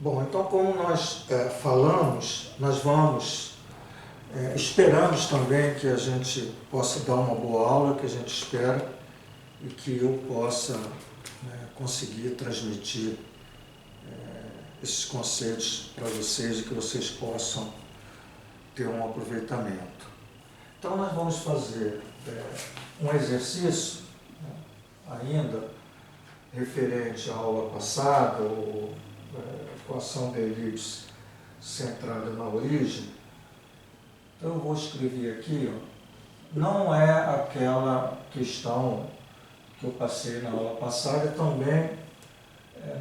Bom, então como nós falamos, nós esperamos também que a gente possa dar uma boa aula, que a gente espera e que eu possa conseguir transmitir esses conceitos para vocês e que vocês possam ter um aproveitamento. Então nós vamos fazer um exercício ainda referente à aula passada, ou equação da elipse centrada na origem. Então eu vou escrever aqui, não é aquela questão que eu passei na aula passada, também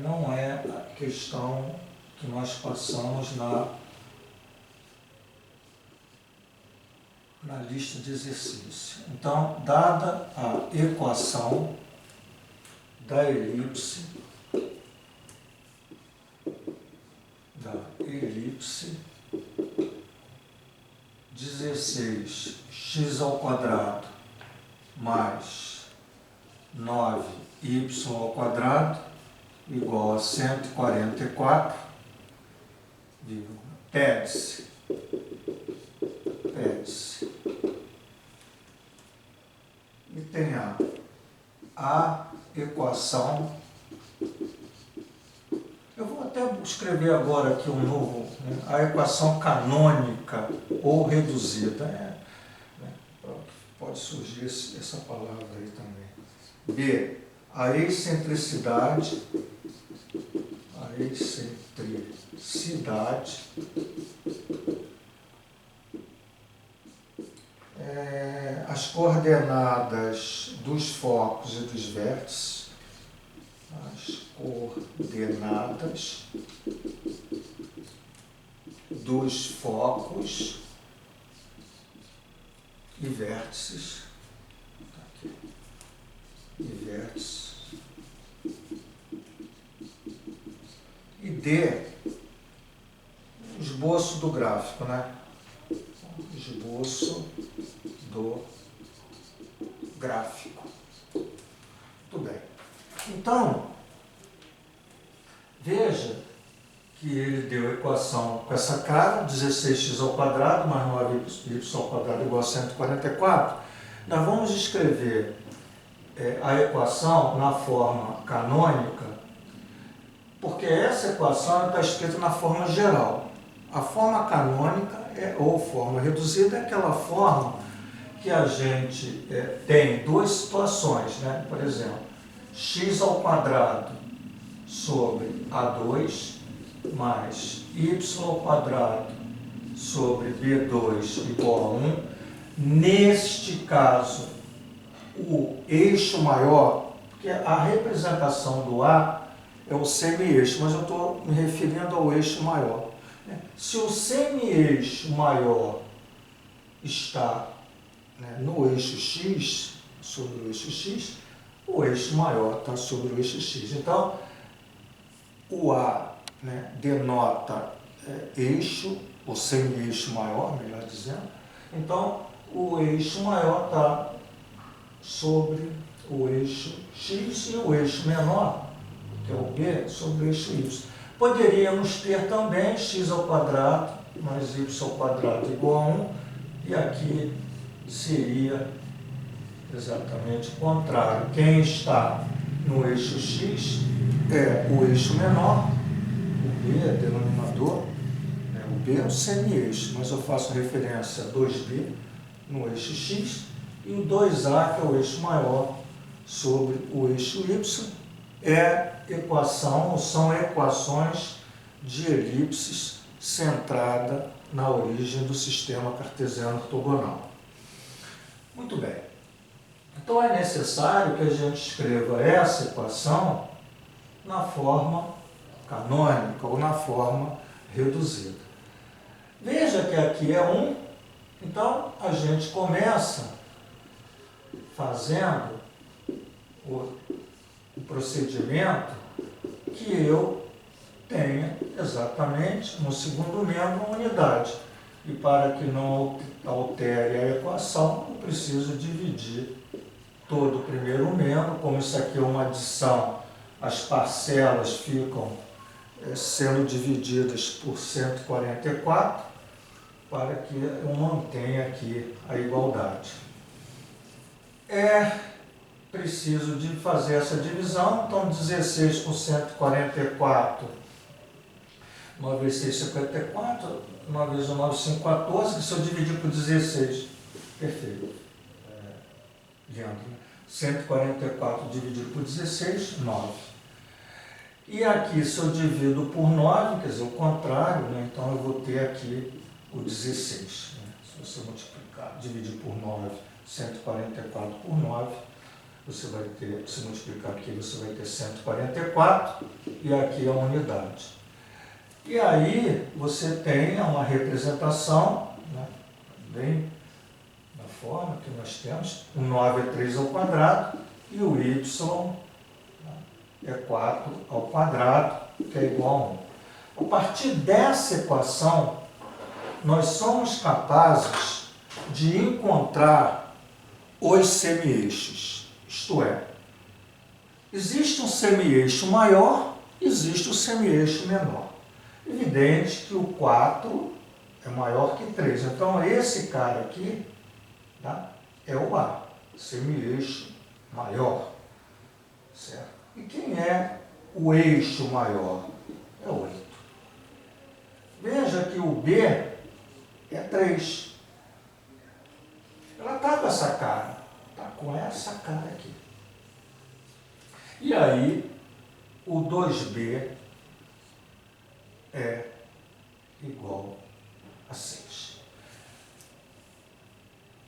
não é a questão que nós passamos na lista de exercício. Então, dada a equação da elipse 16x² mais 9y² igual a 144, pede-se e tem a equação. Eu vou até escrever agora aqui um novo, a equação canônica ou reduzida. Pode surgir essa palavra aí também. B, a excentricidade as coordenadas dos focos e dos vértices, as coordenadas dos focos e vértices, e D, esboço do gráfico, esboço do gráfico. Muito bem. Então, veja que ele deu a equação com essa cara, 16x² mais 9y² igual a 144. Nós vamos escrever a equação na forma canônica, porque essa equação está escrita na forma geral. A forma canônica ou forma reduzida é aquela forma que a gente tem duas situações, Por exemplo, x² sobre A2 mais y² sobre B2 igual a 1. Neste caso, o eixo maior, porque a representação do A é o semi-eixo, mas eu estou me referindo ao eixo maior. Se o semi-eixo maior está no eixo x, sobre o eixo x, o eixo maior está sobre o eixo x. Então, o A denota eixo, ou semi-eixo maior, melhor dizendo. Então, o eixo maior está sobre o eixo x e o eixo menor, que é o B, sobre o eixo y. Poderíamos ter também x² mais y² igual a 1, e aqui seria exatamente o contrário. Quem está no eixo x é o eixo menor, o B é denominador, o B é o semi-eixo, mas eu faço referência a 2B no eixo x, e o 2A, que é o eixo maior, sobre o eixo y, são equações de elipses centrada na origem do sistema cartesiano ortogonal. Muito bem. Então é necessário que a gente escreva essa equação na forma canônica ou na forma reduzida. Veja que aqui é 1, então a gente começa fazendo o procedimento que eu tenha exatamente no segundo membro uma unidade. E para que não altere a equação, eu preciso dividir todo o primeiro membro. Como isso aqui é uma adição, as parcelas ficam sendo divididas por 144, para que eu mantenha aqui a igualdade. É preciso de fazer essa divisão, então 16 por 144, 9 vezes 6, 54, 9 vezes 9, 5, 14, que se eu dividir por 16, perfeito. Leandro, 144 dividido por 16, 9. E aqui, se eu divido por 9, quer dizer, o contrário, né? Então eu vou ter aqui o 16. Né? Se você multiplicar, dividir por 9, 144 por 9, você vai ter, se multiplicar aqui, você vai ter 144, e aqui a unidade. E aí você tem uma representação, né? Bem da forma que nós temos, o 9 é 3 ao quadrado, e o y é 4 ao quadrado, que é igual a 1. A partir dessa equação, nós somos capazes de encontrar os semi-eixos. Isto é, existe um semi-eixo maior, existe um semi-eixo menor. Evidente que o 4 é maior que 3. Então, esse cara aqui, tá, é o A, semi-eixo maior. Certo? E quem é o eixo maior? É 8. Veja que o B é 3. Ela está com essa cara. Está com essa cara aqui. E aí, o 2B é igual a 6.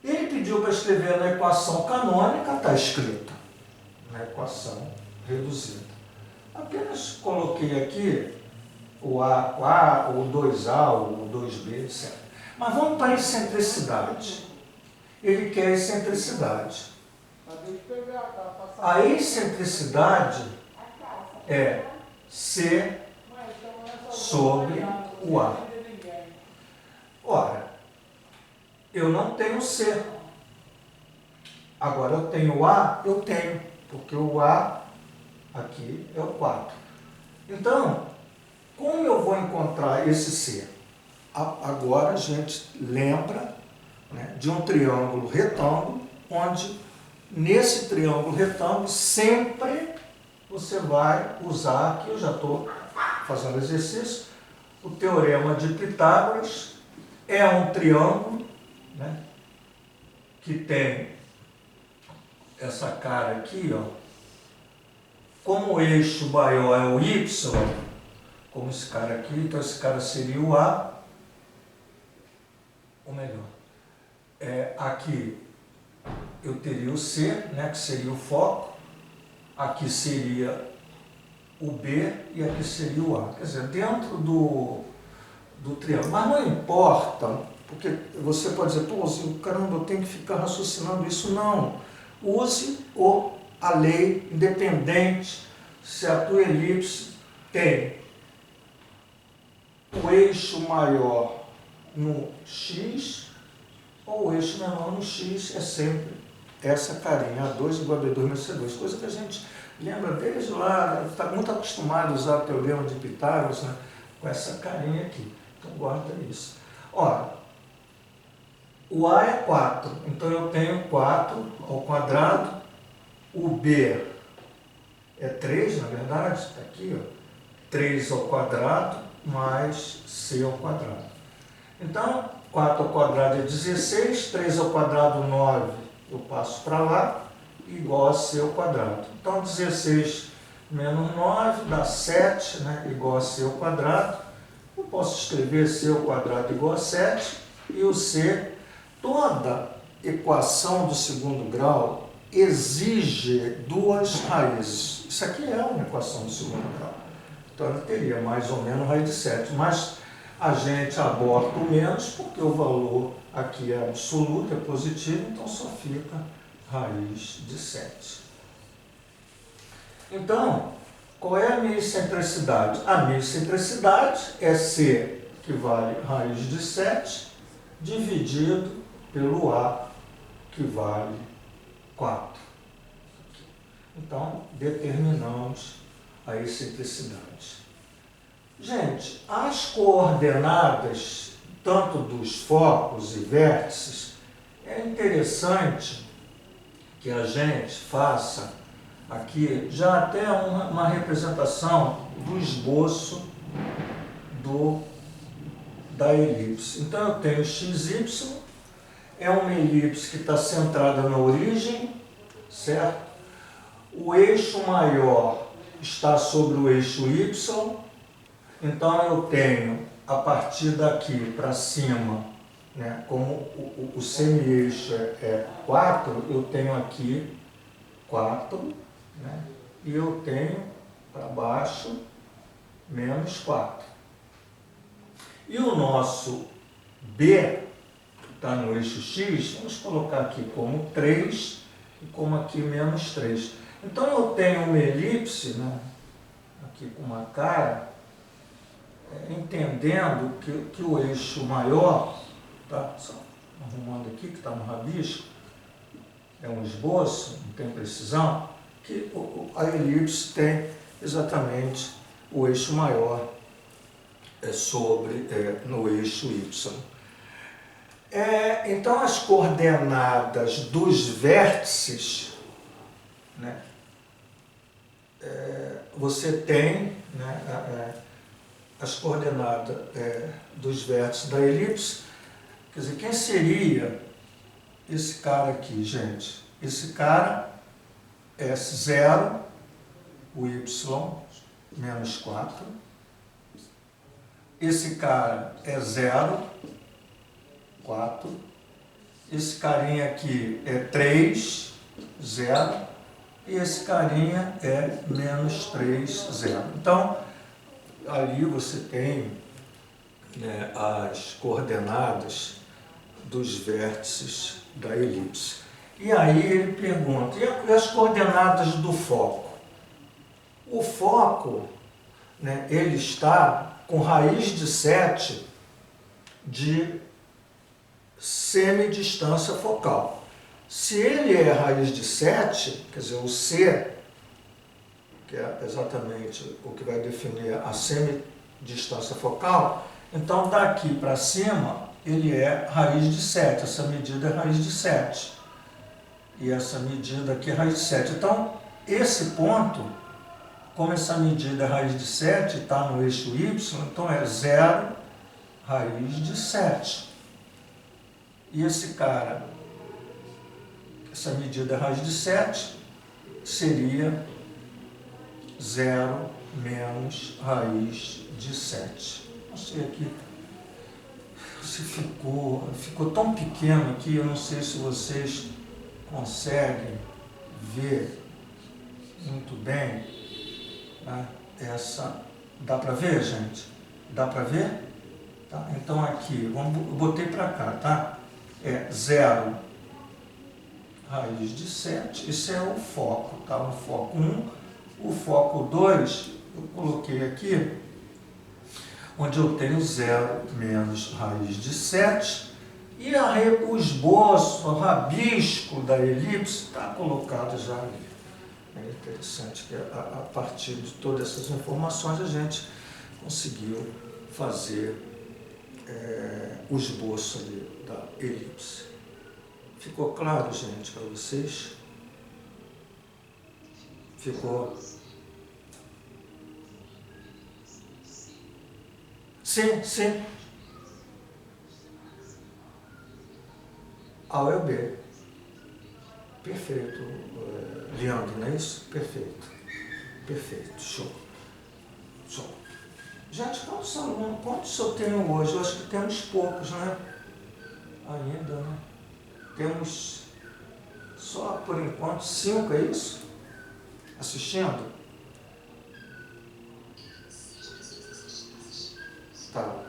Ele pediu para escrever na equação canônica, está escrita. Na equação reduzida. Apenas coloquei aqui o A, o 2A, o 2B, etc. Mas vamos para a excentricidade. Ele quer a excentricidade. A excentricidade é C sobre o A. Ora, eu não tenho C. Agora eu tenho A, eu tenho, porque o A aqui é o 4. Então, como eu vou encontrar esse C? Agora a gente lembra, né, de um triângulo retângulo, onde nesse triângulo retângulo sempre você vai usar, aqui eu já estou fazendo exercício, o teorema de Pitágoras. É um triângulo, né, que tem essa cara aqui, ó, como o eixo maior é o Y, como esse cara aqui, então esse cara seria o A, ou melhor, aqui eu teria o C, né, que seria o foco, aqui seria o B e aqui seria o A. Quer dizer, dentro do triângulo. Mas não importa, porque você pode dizer, pô, caramba, eu tenho que ficar raciocinando isso. Não. Use a lei independente se a tua elipse tem o eixo maior no X ou o eixo menor no X, é sempre essa carinha, A2 igual a B2 mais C2, coisa que a gente lembra desde lá, está muito acostumado a usar o teorema de Pitágoras, né, com essa carinha aqui. Então guarda isso. Ora, o A é 4, então eu tenho 4 ao quadrado, o B é 3, na verdade, está aqui, ó, 3 ao quadrado mais C ao quadrado. Então, 4 ao quadrado é 16, 3 ao quadrado 9, eu passo para lá, igual a C ao quadrado. Então, 16 menos 9 dá 7, né, igual a C ao quadrado. Eu posso escrever C ao quadrado igual a 7, e o C, toda equação do segundo grau exige duas raízes. Isso aqui é uma equação do segundo grau. Então, eu teria mais ou menos raiz de 7, mas a gente aborta o menos porque o valor aqui é absoluto, é positivo, então só fica raiz de 7. Então, qual é a minha excentricidade? A minha excentricidade é C, que vale raiz de 7, dividido pelo A, que vale 4. Então, determinamos a excentricidade. Gente, as coordenadas, tanto dos focos e vértices, é interessante que a gente faça aqui já até uma representação do esboço da elipse. Então eu tenho XY, é uma elipse que está centrada na origem, certo? O eixo maior está sobre o eixo Y, então eu tenho a partir daqui para cima, né, como o semi-eixo é 4, eu tenho aqui 4, né, e eu tenho para baixo menos 4. E o nosso B, que está no eixo X, vamos colocar aqui como 3 e como aqui menos 3. Então eu tenho uma elipse, né, aqui com uma cara, entendendo que o eixo maior, tá? Só arrumando aqui, que está no rabisco, é um esboço, não tem precisão, que a elipse tem exatamente o eixo maior no eixo Y. Então as coordenadas dos vértices, né, você tem, né, as coordenadas dos vértices da elipse. Quer dizer, quem seria esse cara aqui, gente? Esse cara é 0, o y, menos 4. Esse cara é 0, 4. Esse carinha aqui é 3, 0. E esse carinha é menos 3, 0. Então, ali você tem, né, as coordenadas dos vértices da elipse. E aí ele pergunta, e as coordenadas do foco? O foco, né, ele está com raiz de 7 de semidistância focal. Se ele é raiz de 7, quer dizer, o C, que é exatamente o que vai definir a semidistância focal, então daqui para cima ele é raiz de 7, essa medida é raiz de 7. E essa medida aqui é raiz de 7. Então, esse ponto, como essa medida é raiz de 7, está no eixo Y, então é 0 raiz de 7. E esse cara, essa medida é raiz de 7, seria 0 menos raiz de 7. Não sei aqui se ficou tão pequeno aqui, eu não sei se vocês conseguem ver muito bem, né? Dá para ver, gente? Dá para ver? Tá? Então aqui, eu botei para cá, tá? É 0 raiz de 7, esse é o foco, tá? O foco 1, o foco 2, eu coloquei aqui, onde eu tenho 0 menos raiz de 7, e o esboço, o rabisco da elipse está colocado já ali. É interessante que a partir de todas essas informações a gente conseguiu fazer o esboço ali da elipse. Ficou claro, gente, para vocês? Ficou? Sim, sim. A ou é o B. Perfeito, Leandro, não é isso? Perfeito. Perfeito, show. Show. Gente, quantos eu tenho hoje? Eu acho que temos poucos, né? Ainda, né? Temos só, por enquanto, 5, é isso? Assistindo? Tá,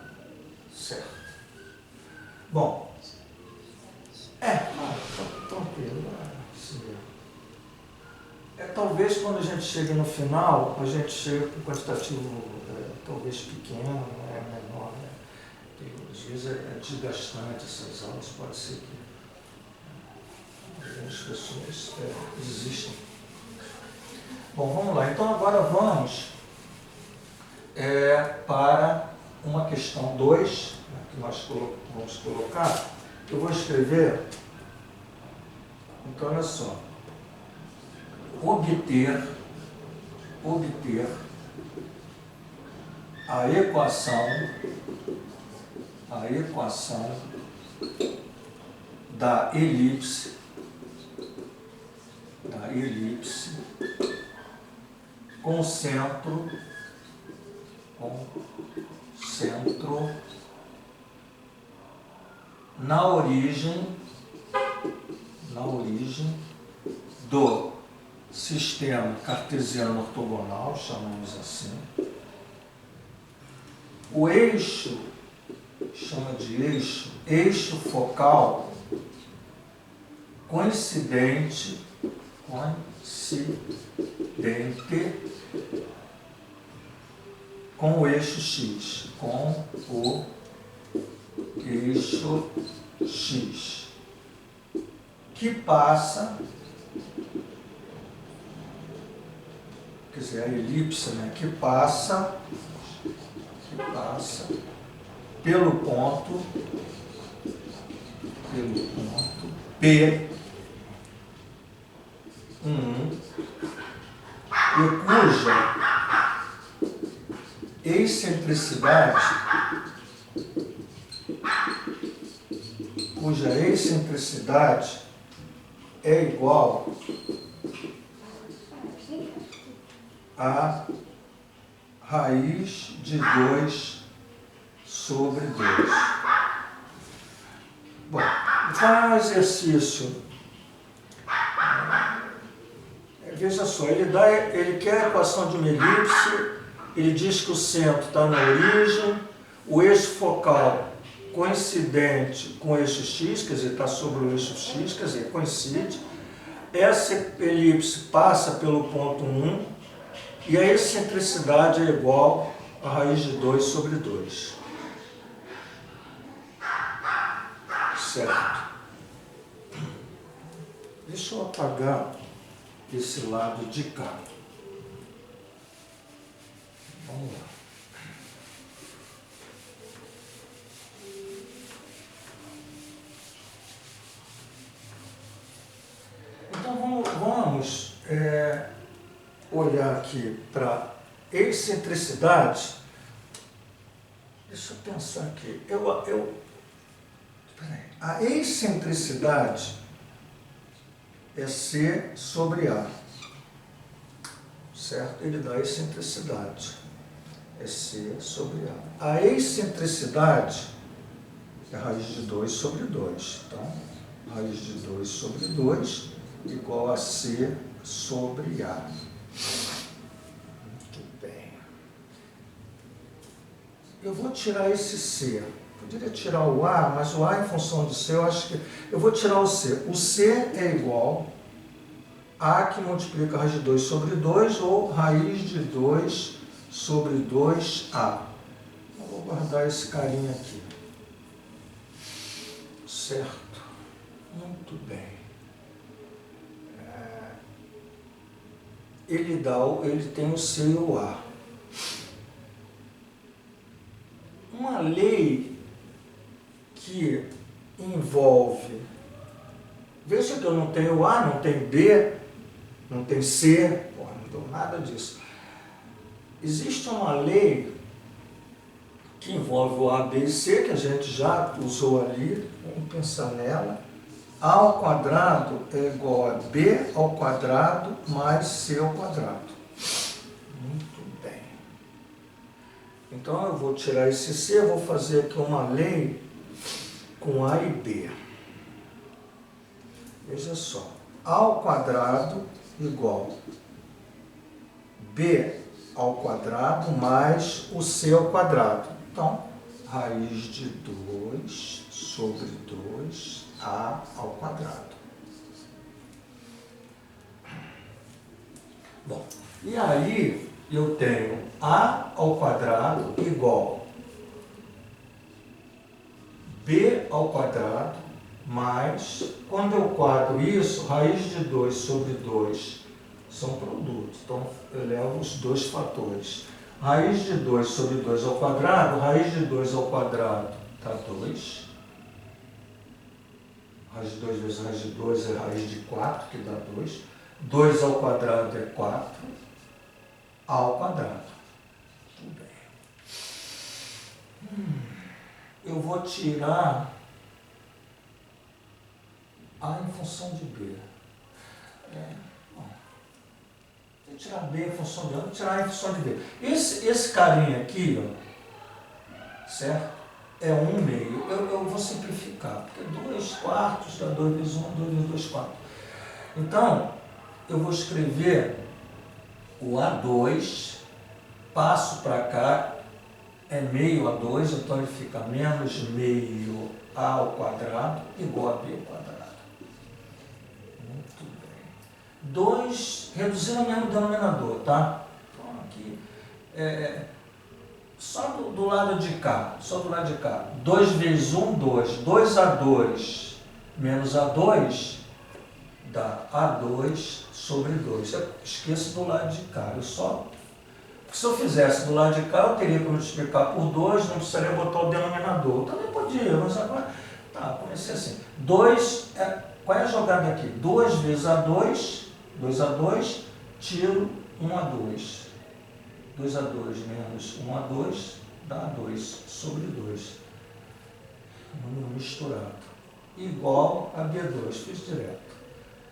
certo. Bom, tranquilo. Talvez quando a gente chegue no final, a gente chega com um quantitativo talvez pequeno, menor. Né? Às vezes é desgastante essas aulas, pode ser que algumas pessoas desistam. Bom, vamos lá. Então agora vamos para uma questão 2, que nós vamos colocar, eu vou escrever, então olha só, obter a equação da elipse com centro na origem do sistema cartesiano ortogonal, chamamos assim. O eixo, chama de eixo focal coincidente com o eixo x, que passa, quer dizer, a elipse, né, que passa pelo ponto P1 e cuja excentricidade é igual a raiz de 2 sobre 2. Bom, então é um exercício. Veja só, ele quer a equação de uma elipse, ele diz que o centro está na origem, o eixo focal coincidente com o eixo x, quer dizer, está sobre o eixo x, quer dizer, coincide. Essa elipse passa pelo ponto 1 e a excentricidade é igual a raiz de 2 sobre 2. Certo? Deixa eu apagar esse lado de cá. Vamos lá. Então vamos olhar aqui para excentricidade. Deixa eu pensar aqui. A excentricidade é C sobre A, certo? Ele dá a excentricidade, é C sobre A. A excentricidade é raiz de 2 sobre 2. Então, raiz de 2 sobre 2 igual a C sobre A. Muito bem. Eu vou tirar esse C. Poderia tirar o A, mas o A em função de C, eu acho que... Eu vou tirar o C. O C é igual a que multiplica a raiz de 2 sobre 2 ou raiz de 2 sobre 2A. Eu vou guardar esse carinha aqui. Certo? Muito bem. Ele tem o C e o A. Uma lei que envolve... Veja que eu não tenho A, não tenho B, não tenho C, não dou nada disso. Existe uma lei que envolve o A, B e C, que a gente já usou ali, vamos pensar nela. A ao quadrado é igual a B ao quadrado mais C ao quadrado. Muito bem. Então eu vou tirar esse C, eu vou fazer aqui uma lei com A e B. Veja só, A ao quadrado igual B ao quadrado mais o C ao quadrado. Então, raiz de 2 sobre 2A ao quadrado. Bom, e aí eu tenho A ao quadrado igual B ao quadrado mais, quando eu quadro isso, raiz de 2 sobre 2 são produtos. Então, eu levo os dois fatores. Raiz de 2 sobre 2 ao quadrado, raiz de 2 ao quadrado dá 2. Raiz de 2 vezes raiz de 2 é raiz de 4, que dá 2. 2 ao quadrado é 4 ao quadrado. Tudo bem. Eu vou tirar A em função de B. Vou tirar B em função de A, vou tirar A em função de B. Esse carinha aqui, ó, certo? É 1 meio. Eu vou simplificar, porque 2 quartos dá 2 vezes 1, 2 vezes 2 quartos. Então, eu vou escrever o A2, passo para cá, é meio A2, então ele fica menos meio A ao quadrado igual a B ao quadrado. Muito bem. 2, reduzindo o mesmo denominador, tá? Então aqui, só do lado de cá, 2 vezes 1, 2. 2A2 menos A2 dá A2 sobre 2. Eu esqueço do lado de cá, porque se eu fizesse do lado de cá, eu teria que multiplicar por 2, não precisaria botar o denominador. Também podia, mas agora, tá, comecei assim. 2, qual é a jogada aqui? 2 vezes A2, 2A2, tiro 1A2. 2A2 menos 1A2 dá 2 sobre 2. Número misturado. Igual a B2, fiz direto.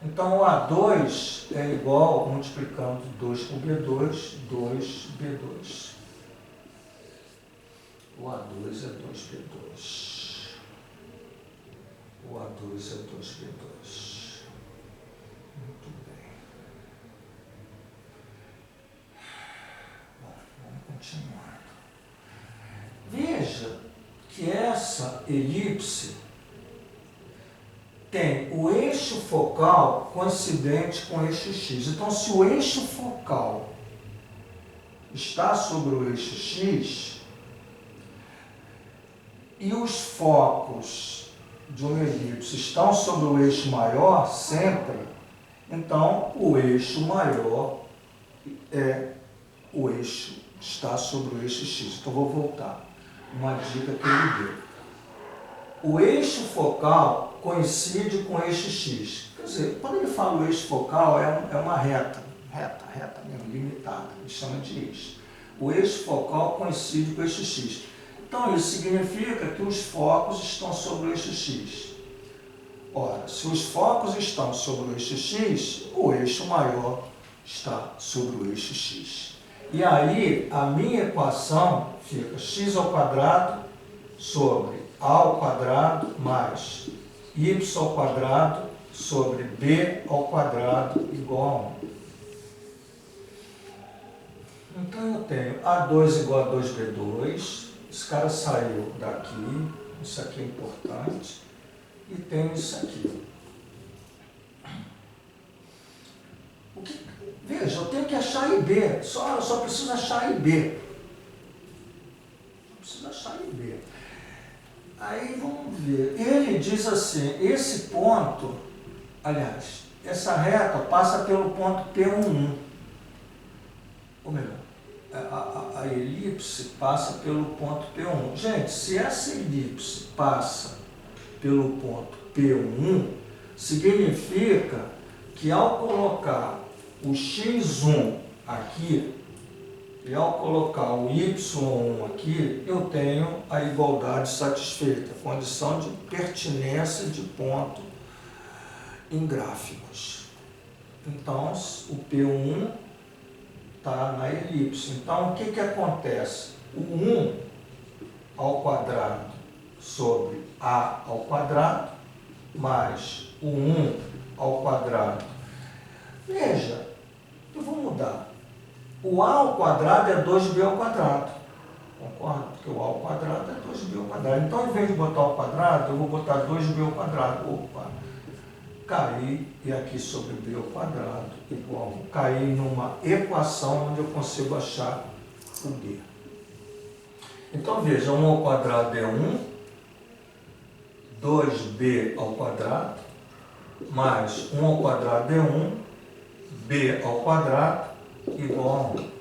Então, o A2 é igual, multiplicando 2 por B2, 2B2. O A2 é 2B2. O A2 é 2B2. Muito bem. Bom, vamos continuar. Veja que essa elipse tem o eixo focal coincidente com o eixo X. Então, se o eixo focal está sobre o eixo X e os focos de uma elipse estão sobre o eixo maior sempre, então o eixo maior está sobre o eixo X. Então, vou voltar. Uma dica que ele deu. O eixo focal coincide com o eixo X. Quer dizer, quando ele fala o eixo focal, é uma reta mesmo, limitada, ele chama de eixo. O eixo focal coincide com o eixo X. Então, isso significa que os focos estão sobre o eixo X. Ora, se os focos estão sobre o eixo X, o eixo maior está sobre o eixo X. E aí, a minha equação fica x ao quadrado sobre a ao quadrado mais y ao quadrado sobre b ao quadrado igual a 1. Então, eu tenho A2 igual a 2B2. Esse cara saiu daqui. Isso aqui é importante. E tenho isso aqui. Veja, eu tenho que achar I e B. Eu só preciso achar I e B. Aí vamos ver. Ele diz assim, esse ponto, aliás, essa reta passa pelo ponto P11. Ou melhor, a elipse passa pelo ponto P1. Gente, se essa elipse passa pelo ponto P1, significa que ao colocar o x1 aqui e ao colocar o y1 aqui, eu tenho a igualdade satisfeita, a condição de pertinência de ponto em gráficos. Então, o P1 está na elipse. Então, o que acontece? O 1 ao quadrado sobre a ao quadrado mais o 1 ao quadrado. Veja, eu vou mudar. O a ao quadrado é 2b ao quadrado. Concorda? Porque o a ao quadrado é 2b ao quadrado. Então, em vez de botar ao quadrado, eu vou botar 2b ao quadrado. Opa! Caí, e aqui sobre b ao quadrado igual a 1. Caí numa equação onde eu consigo achar o b. Então, veja, 1 ao quadrado é 1, 2b ao quadrado, mais 1 ao quadrado é 1, b ao quadrado igual a 1.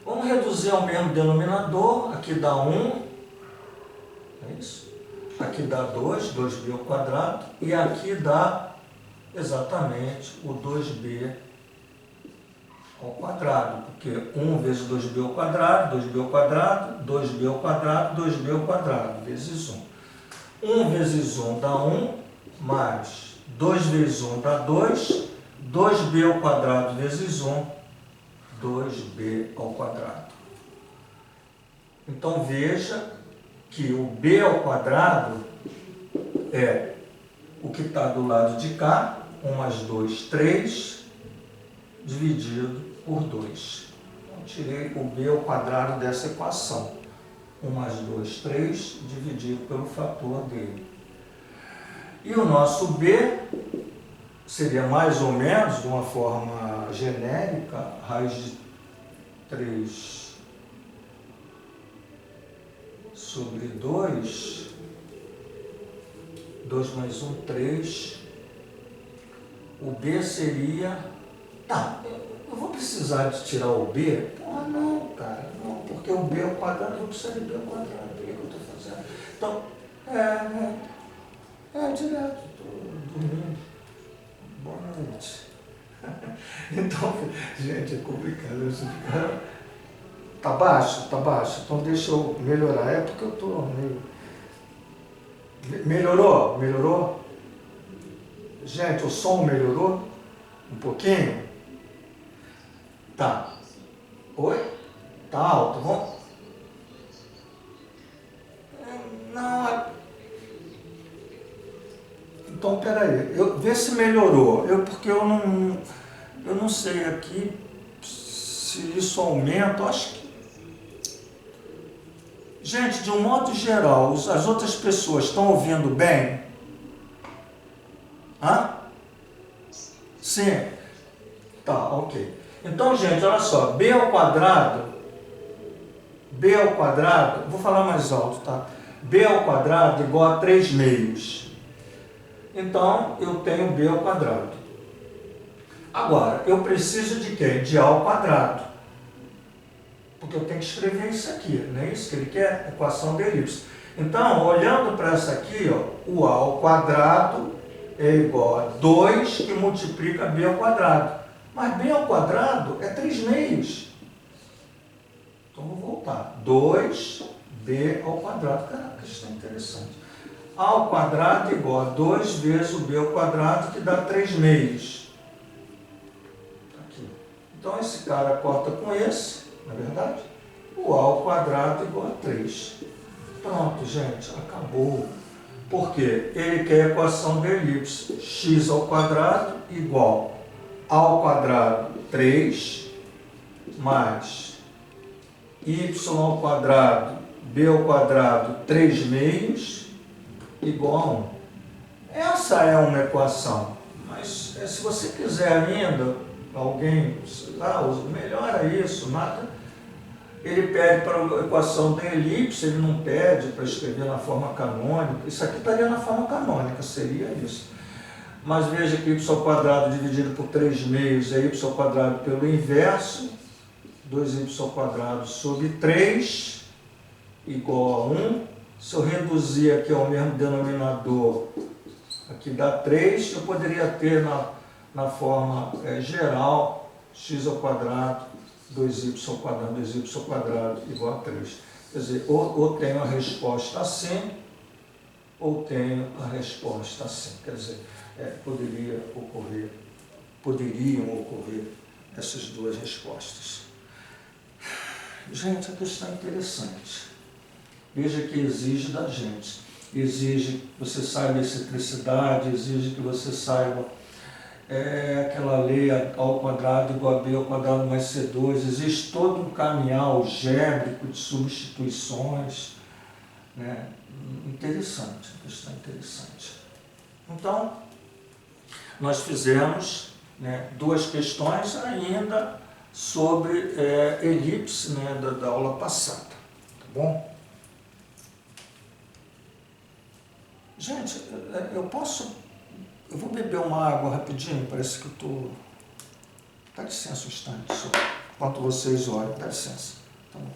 Vamos reduzir ao mesmo denominador, aqui dá 1, é isso? Aqui dá 2, 2b ao quadrado, e aqui dá exatamente o 2b ao quadrado, porque 1 vezes 2b ao quadrado, 2b ao quadrado, 2b ao quadrado, 2b ao quadrado, vezes 1. 1 vezes 1 dá 1, mais 2 vezes 1 dá 2, 2b ao quadrado vezes 1, 2b ao quadrado. Então veja que o b ao quadrado é o que está do lado de cá, 1 mais 2, 3, dividido por 2. Então, tirei o b ao quadrado dessa equação. 1 mais 2, 3, dividido pelo fator dele. E o nosso b seria mais ou menos, de uma forma genérica, raiz de 3 sobre 2, 2 mais 1, 3. O b seria... Tá, eu vou precisar de tirar o b? Ah, não, cara, não, porque o b ao quadrado, eu vou precisar de b ao quadrado, o que eu estou fazendo? Então, direto, estou dormindo. Boa noite. Então, gente, é complicado, isso fica... Tá baixo, então deixa eu melhorar, é porque eu estou meio... Melhorou? Melhorou? Gente, o som melhorou? Um pouquinho? Tá. Oi? Tá alto, vamos? Não. Então, peraí. Vê se melhorou. Porque eu não sei aqui se isso aumenta. Eu acho que... Gente, de um modo geral, as outras pessoas estão ouvindo bem? Hã? Sim. Tá, ok. Então, gente, olha só, b ao quadrado, vou falar mais alto, tá? B ao quadrado igual a 3 meios. Então, eu tenho b ao quadrado. Agora, eu preciso de quê? De a ao quadrado. Porque eu tenho que escrever isso aqui, não é isso que ele quer? Equação de elipse. Então, olhando para essa aqui, ó, o a ao quadrado é igual a 2 que multiplica b ao quadrado. Mas b ao quadrado é 3 meios. Então, vou voltar. 2b ao quadrado. Caraca, isso é interessante. A ao quadrado é igual a 2 vezes o b ao quadrado, que dá 3 meios. Aqui. Então, esse cara corta com esse, não é verdade? O a ao quadrado é igual a 3. Pronto, gente, acabou. Por quê? Ele quer a equação de elipse. X ao quadrado igual a ao quadrado 3, mais y ao quadrado, b ao quadrado 3 meios, igual a 1. Essa é uma equação, mas se você quiser ainda, alguém, melhora isso, nada. Ele pede para a equação da elipse, ele não pede para escrever na forma canônica. Isso aqui estaria na forma canônica, seria isso. Mas veja que y ao quadrado dividido por 3 meios é y ao quadrado pelo inverso, 2y ao quadrado sobre 3, igual a 1. Se eu reduzir aqui ao mesmo denominador, aqui dá 3, eu poderia ter na forma geral, x ao quadrado, 2y ao quadrado igual a 3. Quer dizer, ou tenho a resposta assim, ou tenho a resposta assim. Quer dizer, poderiam ocorrer essas duas respostas. Gente, a questão é interessante. Veja que exige da gente. Exige que você saiba excentricidade, exige que você saiba aquela lei A ao quadrado igual a B ao quadrado mais C2. Existe todo um caminhar algébrico de substituições. Né? Interessante, a questão interessante. Então, nós fizemos duas questões ainda sobre elipse da aula passada, tá bom? Gente, eu vou beber uma água rapidinho, parece que eu estou... Dá licença um instante só. enquanto vocês olham. Dá licença. Tá bom.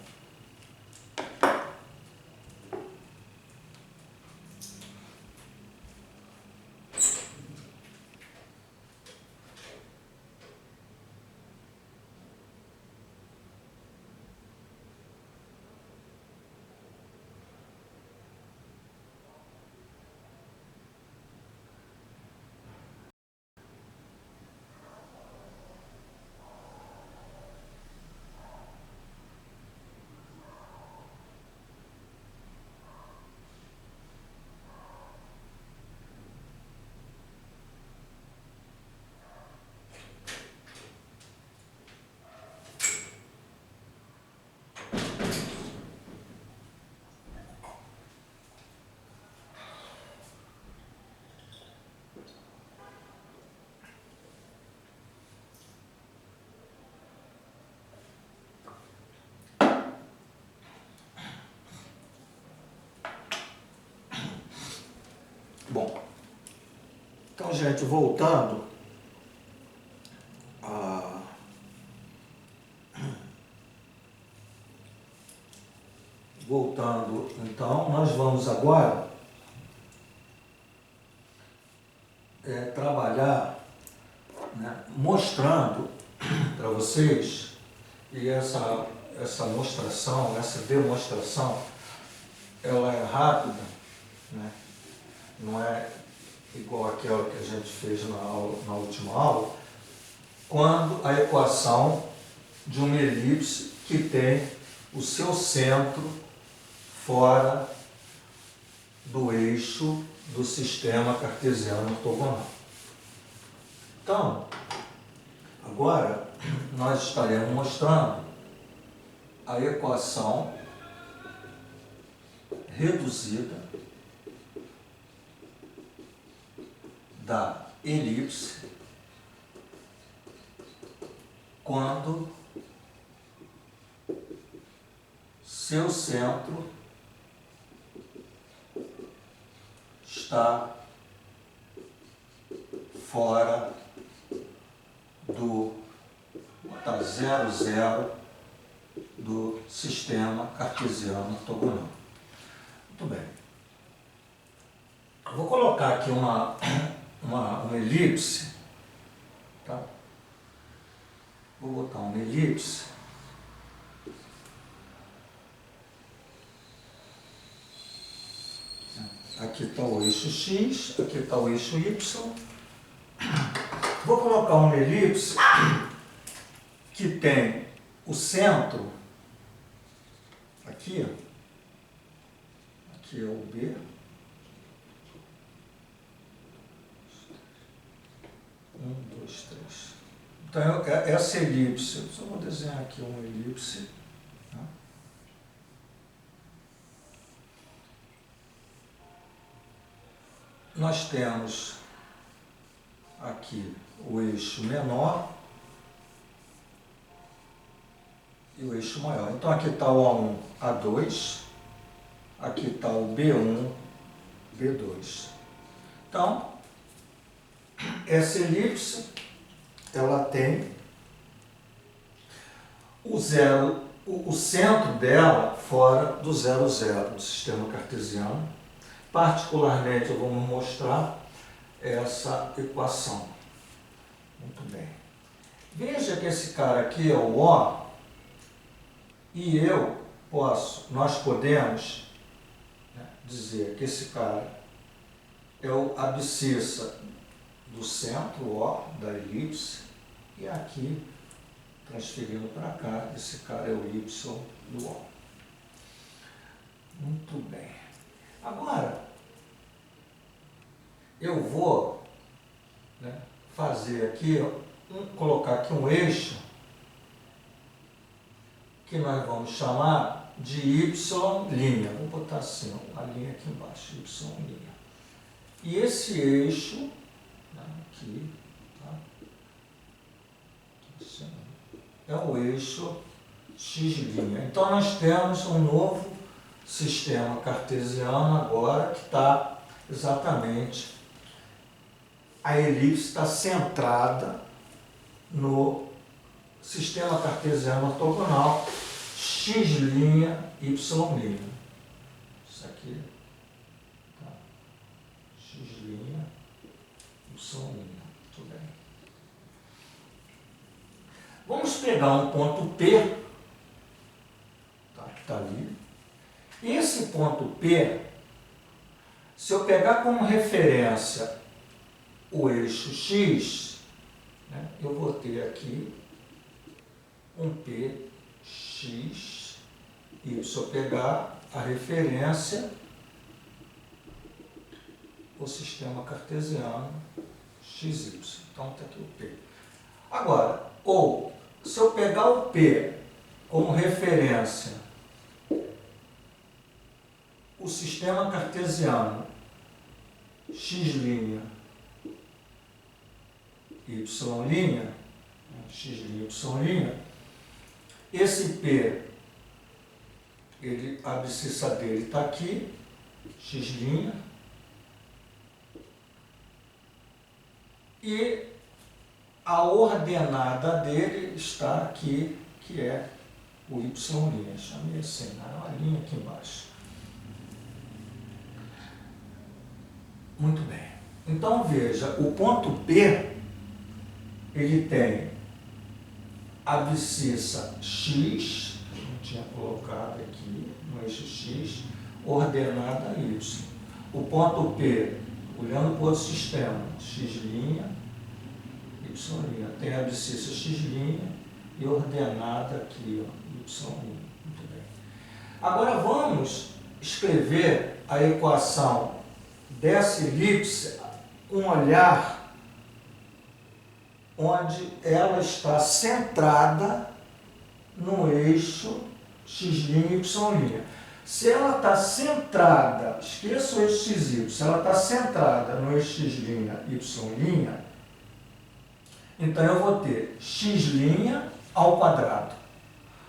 Bom, então, gente, voltando então, nós vamos agora trabalhar, né, mostrando para vocês, e essa mostração, essa demonstração, ela é rápida, né? Não é igual aquela que a gente fez na última aula, quando a equação de uma elipse que tem o seu centro fora do eixo do sistema cartesiano ortogonal. Então, agora nós estaremos mostrando a equação reduzida da elipse quando seu centro está fora do 0, 0 do sistema cartesiano ortogonal. Muito bem. Eu vou colocar aqui uma elipse, tá? Vou botar uma elipse. Aqui está o eixo X, aqui está o eixo Y. Vou colocar uma elipse que tem o centro aqui, aqui é o B. 1, 2, 3. Então, essa elipse, eu só vou desenhar aqui uma elipse. Tá? Nós temos aqui o eixo menor e o eixo maior. Então, aqui está o A1, A2, aqui está o B1, B2. Então, essa elipse, ela tem o centro dela fora do 0, 0, do sistema cartesiano. Particularmente, eu vou mostrar essa equação. Muito bem. Veja que esse cara aqui é o O, e nós podemos, né, dizer que esse cara é o abscissa do centro O da elipse, e aqui, transferindo para cá, esse cara é o Y do O. Muito bem. Agora, eu vou, né, fazer aqui, colocar aqui um eixo que nós vamos chamar de Y'. Vou botar assim, a linha aqui embaixo, Y'. E esse eixo, né, aqui, tá? Assim, é o eixo X'. Então, nós temos um novo sistema cartesiano agora que está exatamente, a elipse está centrada no sistema cartesiano ortogonal x', y'. Isso aqui, tá? X', y'. Tudo bem. Vamos pegar um ponto P, tá? Que está ali. E esse ponto P, se eu pegar como referência o eixo x, né, eu vou ter aqui um P x, e se eu pegar a referência, o sistema cartesiano xy. Então está aqui o P. Agora, ou se eu pegar o P como referência, o sistema cartesiano x', y', x', y', esse P, a abscissa dele está aqui, x', e a ordenada dele está aqui, que é o y'. Chamei assim, uma linha aqui embaixo. Muito bem. Então veja, o ponto P, ele tem a abscissa x, não tinha colocado aqui, no eixo x, ordenada y. O ponto P, olhando para o outro sistema, x', y', tem a abscissa x' e ordenada aqui, ó, y'. Muito bem. Agora vamos escrever a equação dessa elipse com um olhar onde ela está centrada no eixo x', y'. Se ela está centrada, esqueça o eixo xy, se ela está centrada no eixo x', y', então eu vou ter x' ao quadrado.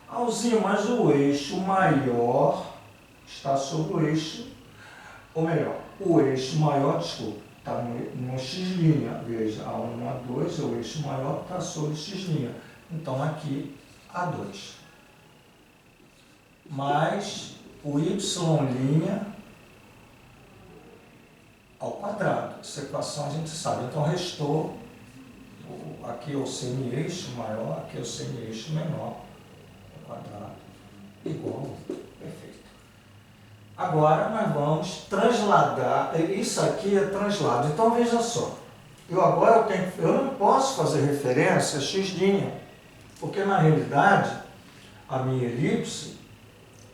Alzinho, mas o eixo maior está sobre o eixo, ou melhor, o eixo maior, desculpa, está no x', veja, A1, A2, o eixo maior está sobre x'. Então aqui, A2. Mais o y' ao quadrado. Essa equação a gente sabe. Então restou, aqui é o semi-eixo maior, aqui é o semi-eixo menor, ao quadrado, igual, perfeito. Agora nós vamos transladar, isso aqui é translado. Então veja só, eu não posso fazer referência a x', porque na realidade a minha elipse,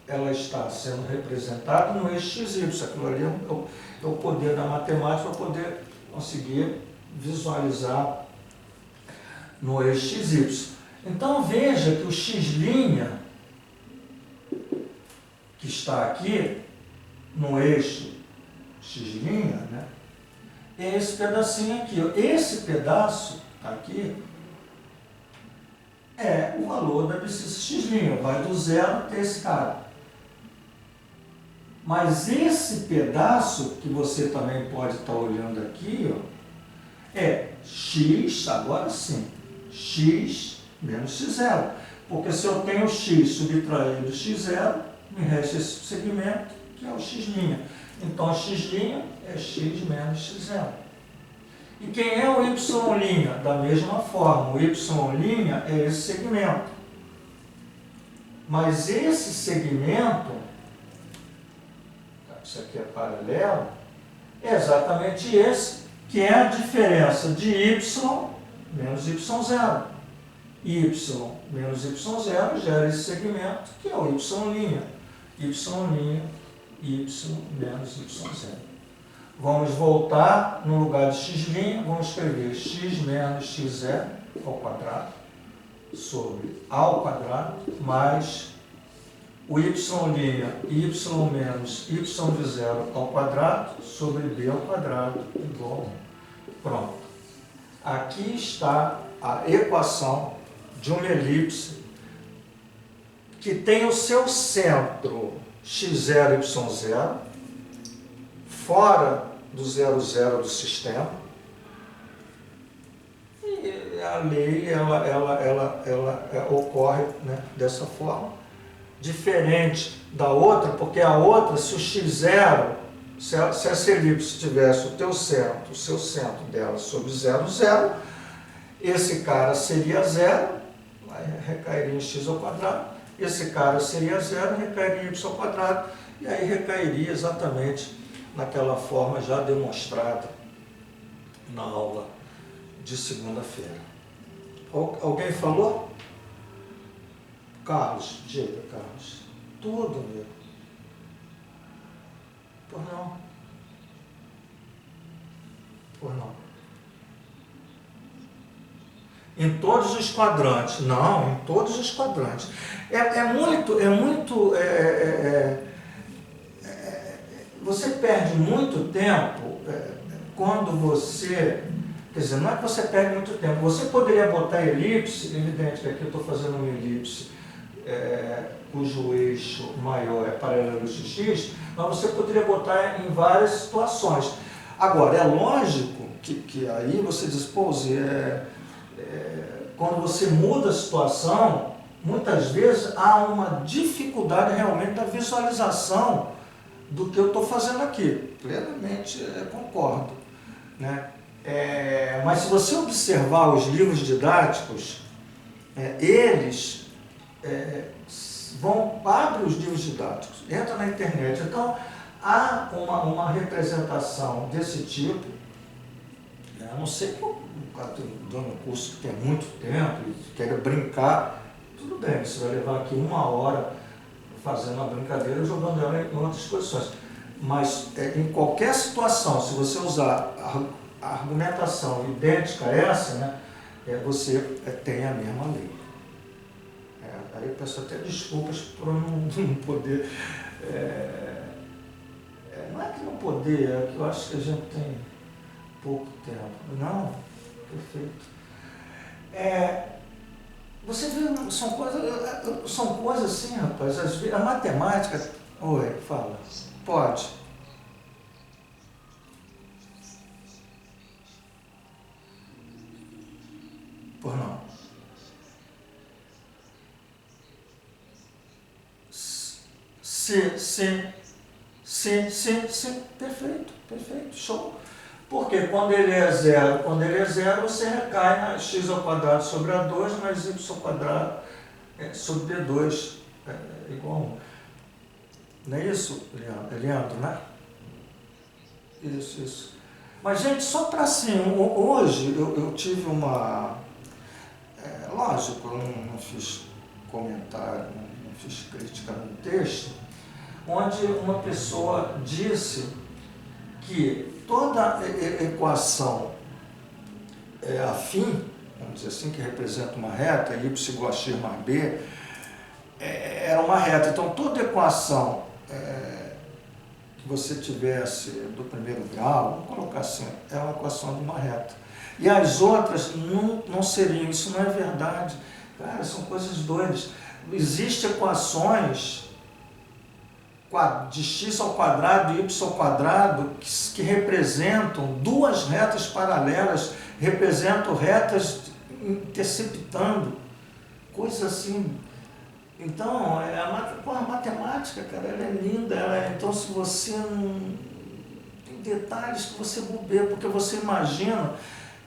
ela está sendo representada no eixo xy. Aquilo ali é o poder da matemática para poder conseguir visualizar no eixo xy. Então veja que o x', que está aqui no eixo x', né, é esse pedacinho aqui. Esse pedaço aqui é o valor da abscissa x', vai do zero até esse cara. Mas esse pedaço, que você também pode estar olhando aqui, ó, é x, agora sim, x menos x0. Porque se eu tenho x subtraído x0, me resta esse segmento, que é o x'. Então, x' é x menos x0. E quem é o y'? Da mesma forma, o y' é esse segmento. Mas esse segmento, isso aqui é paralelo, é exatamente esse, que é a diferença de y menos y0. Y menos y0 gera esse segmento, que é o y'. Y menos y0. Vamos voltar no lugar de x', vamos escrever x menos x0 ao quadrado sobre a ao quadrado mais o y', y menos y0 ao quadrado sobre b ao quadrado igual a 1. Pronto. Aqui está a equação de uma elipse que tem o seu centro x0, y0, fora do 0, 0 do sistema. E a lei ocorre, né, dessa forma, diferente da outra, porque a outra, se o x0, se essa elipse tivesse o teu centro, o seu centro dela sobre 0, 0, esse cara seria 0, recairia em x ao quadrado, esse cara seria 0, recairia em y ao quadrado, e aí recairia exatamente naquela forma já demonstrada na aula de segunda-feira. Alguém falou? Carlos, diga, Carlos. Tudo, amigo. Por não. Por não. Em todos os quadrantes. Não, em todos os quadrantes. Você perde muito tempo quando você... Quer dizer, não é que você perde muito tempo. Você poderia botar elipse, evidente que aqui eu estou fazendo uma elipse cujo eixo maior é paralelo a x, mas você poderia botar em várias situações. Agora, é lógico que aí você diz, pô, quando você muda a situação, muitas vezes há uma dificuldade realmente da visualização do que eu estou fazendo aqui. Plenamente concordo, né? Mas se você observar os livros didáticos, eles abrem os livros didáticos, entra na internet. Então, há uma representação desse tipo, a não ser que o cara esteja dando um curso que tem muito tempo e queira brincar, tudo bem, você vai levar aqui 1 hora fazendo a brincadeira, jogando ela em outras posições. Mas em qualquer situação, se você usar a argumentação idêntica a essa, né, você tem a mesma lei. Aí eu peço até desculpas por não poder... não é que não poder, é que eu acho que a gente tem pouco tempo. Não, perfeito. Você vê, são coisas assim, rapaz, às vezes, a matemática... Oi, fala. Pode. Por não. Sim, perfeito, show. Porque quando ele é zero, você recai na x ao quadrado sobre A2 mais y ao quadrado sobre B2 igual a 1. Não é isso, Leandro, né? Isso. Mas, gente, só para assim, hoje eu tive uma... lógico, eu não fiz comentário, não fiz crítica no texto, onde uma pessoa disse que toda equação afim, vamos dizer assim, que representa uma reta, y igual a x mais b, era uma reta. Então, toda equação que você tivesse do primeiro grau, vamos colocar assim, é uma equação de uma reta. E as outras não seriam. Isso não é verdade. Cara, são coisas doidas. Existem equações de x ao quadrado e y ao quadrado que representam duas retas paralelas, representam retas interceptando, coisas assim. Então, a matemática, cara, ela é linda. Então, se você não... Tem detalhes que você bobeia, porque você imagina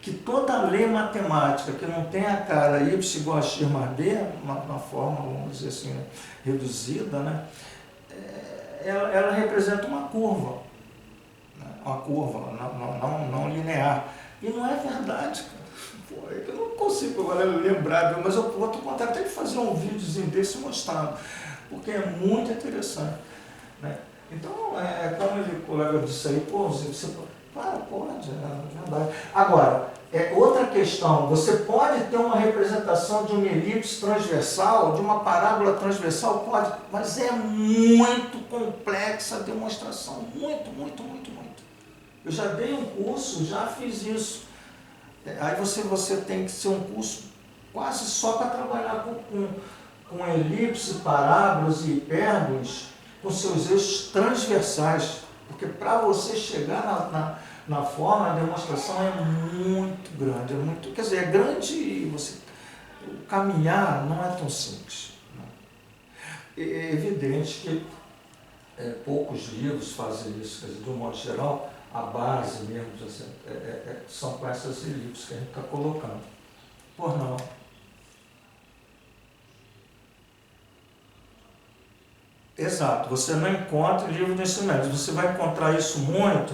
que toda lei matemática que não tem a cara y igual a x mais b, uma forma, vamos dizer assim, reduzida, né? Ela representa uma curva, né? Uma curva não linear. E não é verdade, cara. Pô, eu não consigo agora lembrar, mas eu vou contar até de fazer um videozinho desse mostrando, porque é muito interessante, né? Então, como o colega disse aí, pô, você pode, é verdade. Agora, outra questão, você pode ter uma representação de uma elipse transversal, de uma parábola transversal, pode, mas é muito complexa a demonstração, muito. Eu já dei um curso, já fiz isso. Aí você tem que ser um curso quase só para trabalhar com elipse, parábolas e hipérboles, com seus eixos transversais. Porque para você chegar na forma, a demonstração é muito grande, é muito, quer dizer, é grande e você caminhar não é tão simples. Né? É evidente que poucos livros fazem isso, quer dizer, de um modo geral, a base mesmo assim, são com essas elipses que a gente está colocando. Por não. Exato, você não encontra livro de ensino médio, você vai encontrar isso muito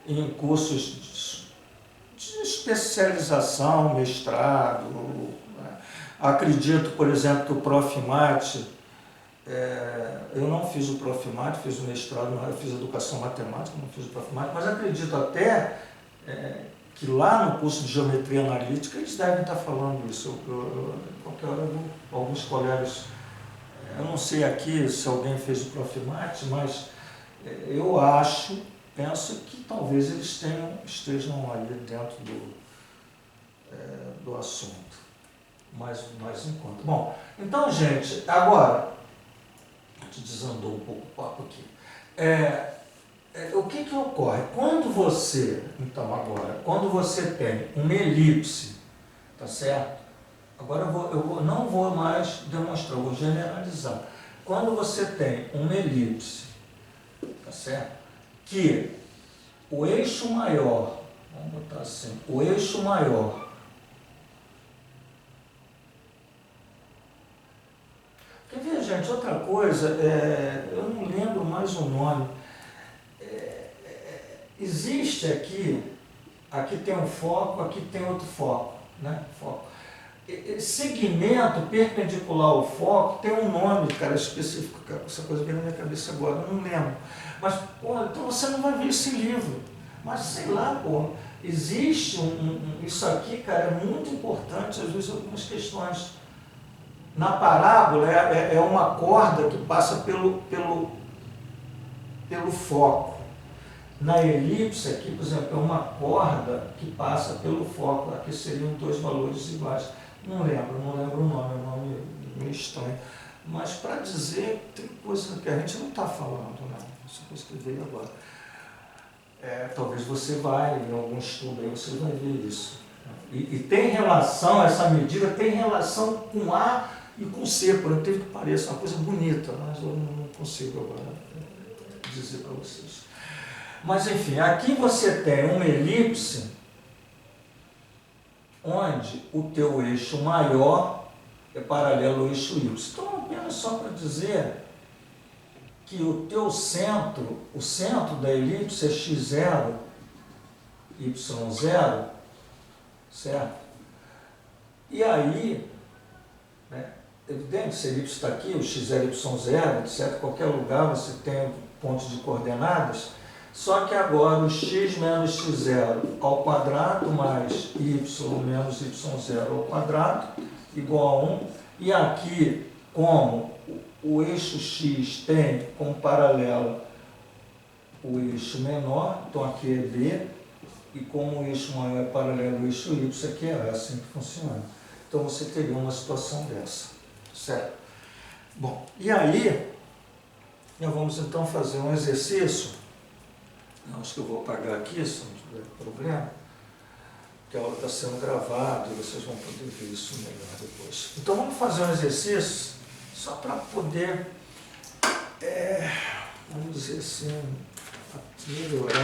em cursos de especialização, mestrado. Né? Acredito, por exemplo, que o Profimate, eu não fiz o Profimate, fiz o mestrado, eu fiz educação matemática, não fiz o Profimate, mas acredito até que lá no curso de geometria analítica eles devem estar falando isso. Qualquer hora alguns colegas, eu não sei aqui se alguém fez o Profimate, mas eu penso que talvez eles estejam ali dentro do assunto, mais em conta. Bom, então, gente, agora, a gente desandou um pouco o papo aqui. O que ocorre? Quando você tem uma elipse, tá certo? Agora não vou mais demonstrar, vou generalizar. Quando você tem uma elipse, tá certo? Que o eixo maior, vamos botar assim, o eixo maior quer ver, gente, outra coisa, eu não lembro mais o nome. Existe aqui tem um foco, aqui tem outro foco, né? Foco. Segmento perpendicular ao foco tem um nome, cara, específico, cara, essa coisa vem na minha cabeça agora, eu não lembro. Mas, pô, então você não vai ver esse livro. Mas, sei lá, pô, existe isso aqui, cara, é muito importante, às vezes, algumas questões. Na parábola é uma corda que passa pelo foco. Na elipse aqui, por exemplo, é uma corda que passa pelo foco. Aqui seriam dois valores iguais. Não lembro o nome, é um nome meio estranho. Mas para dizer, tem coisa que a gente não está falando, né? Essa coisa que veio agora. Talvez você vai, em algum estudo aí, você vai ver isso. E tem relação, essa medida tem relação com A e com C, por incrível que pareça, uma coisa bonita, mas eu não consigo agora dizer para vocês. Mas enfim, aqui você tem uma elipse onde o teu eixo maior é paralelo ao eixo Y. Então, apenas só para dizer que o teu centro, o centro da elipse é x0, y0, certo? E aí, né, evidente, se a elipse está aqui, o x0, y0, etc., qualquer lugar você tem pontos de coordenadas, só que agora o x menos x0 ao quadrado mais y menos y0 ao quadrado igual a 1. E aqui, como o eixo x tem como paralelo o eixo menor, então aqui é B, e como o eixo maior é paralelo ao eixo y, aqui é assim que funciona. Então você teria uma situação dessa, certo? Bom, e aí, nós vamos então fazer um exercício. Acho que eu vou apagar aqui, se não tiver problema, porque a aula está sendo gravada e vocês vão poder ver isso melhor depois. Então vamos fazer um exercício só para poder, vamos dizer assim, melhorar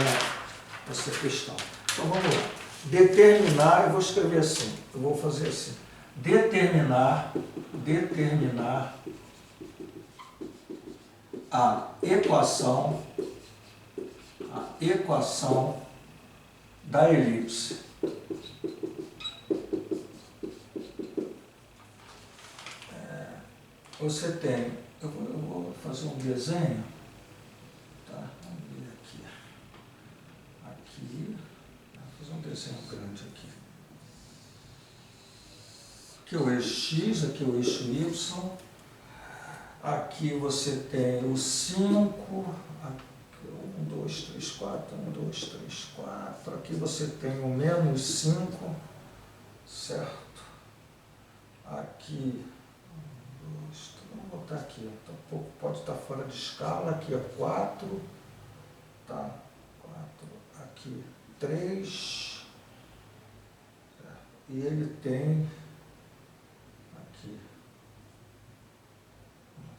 essa questão. Então vamos lá. Determinar, eu vou escrever assim, eu vou fazer assim. Determinar a equação da elipse. Você tem, eu vou fazer um desenho, tá? Vamos ver aqui, vou fazer um desenho grande aqui. Aqui é o eixo X, aqui é o eixo Y, aqui você tem o 5, 1, 2, 3, 4, 1, 2, 3, 4. Aqui você tem o menos 5, certo? Aqui, 1, 2, 3, vamos botar aqui, tá um pouco, pode estar fora de escala. Aqui é 4, tá? 4, aqui 3, e ele tem aqui,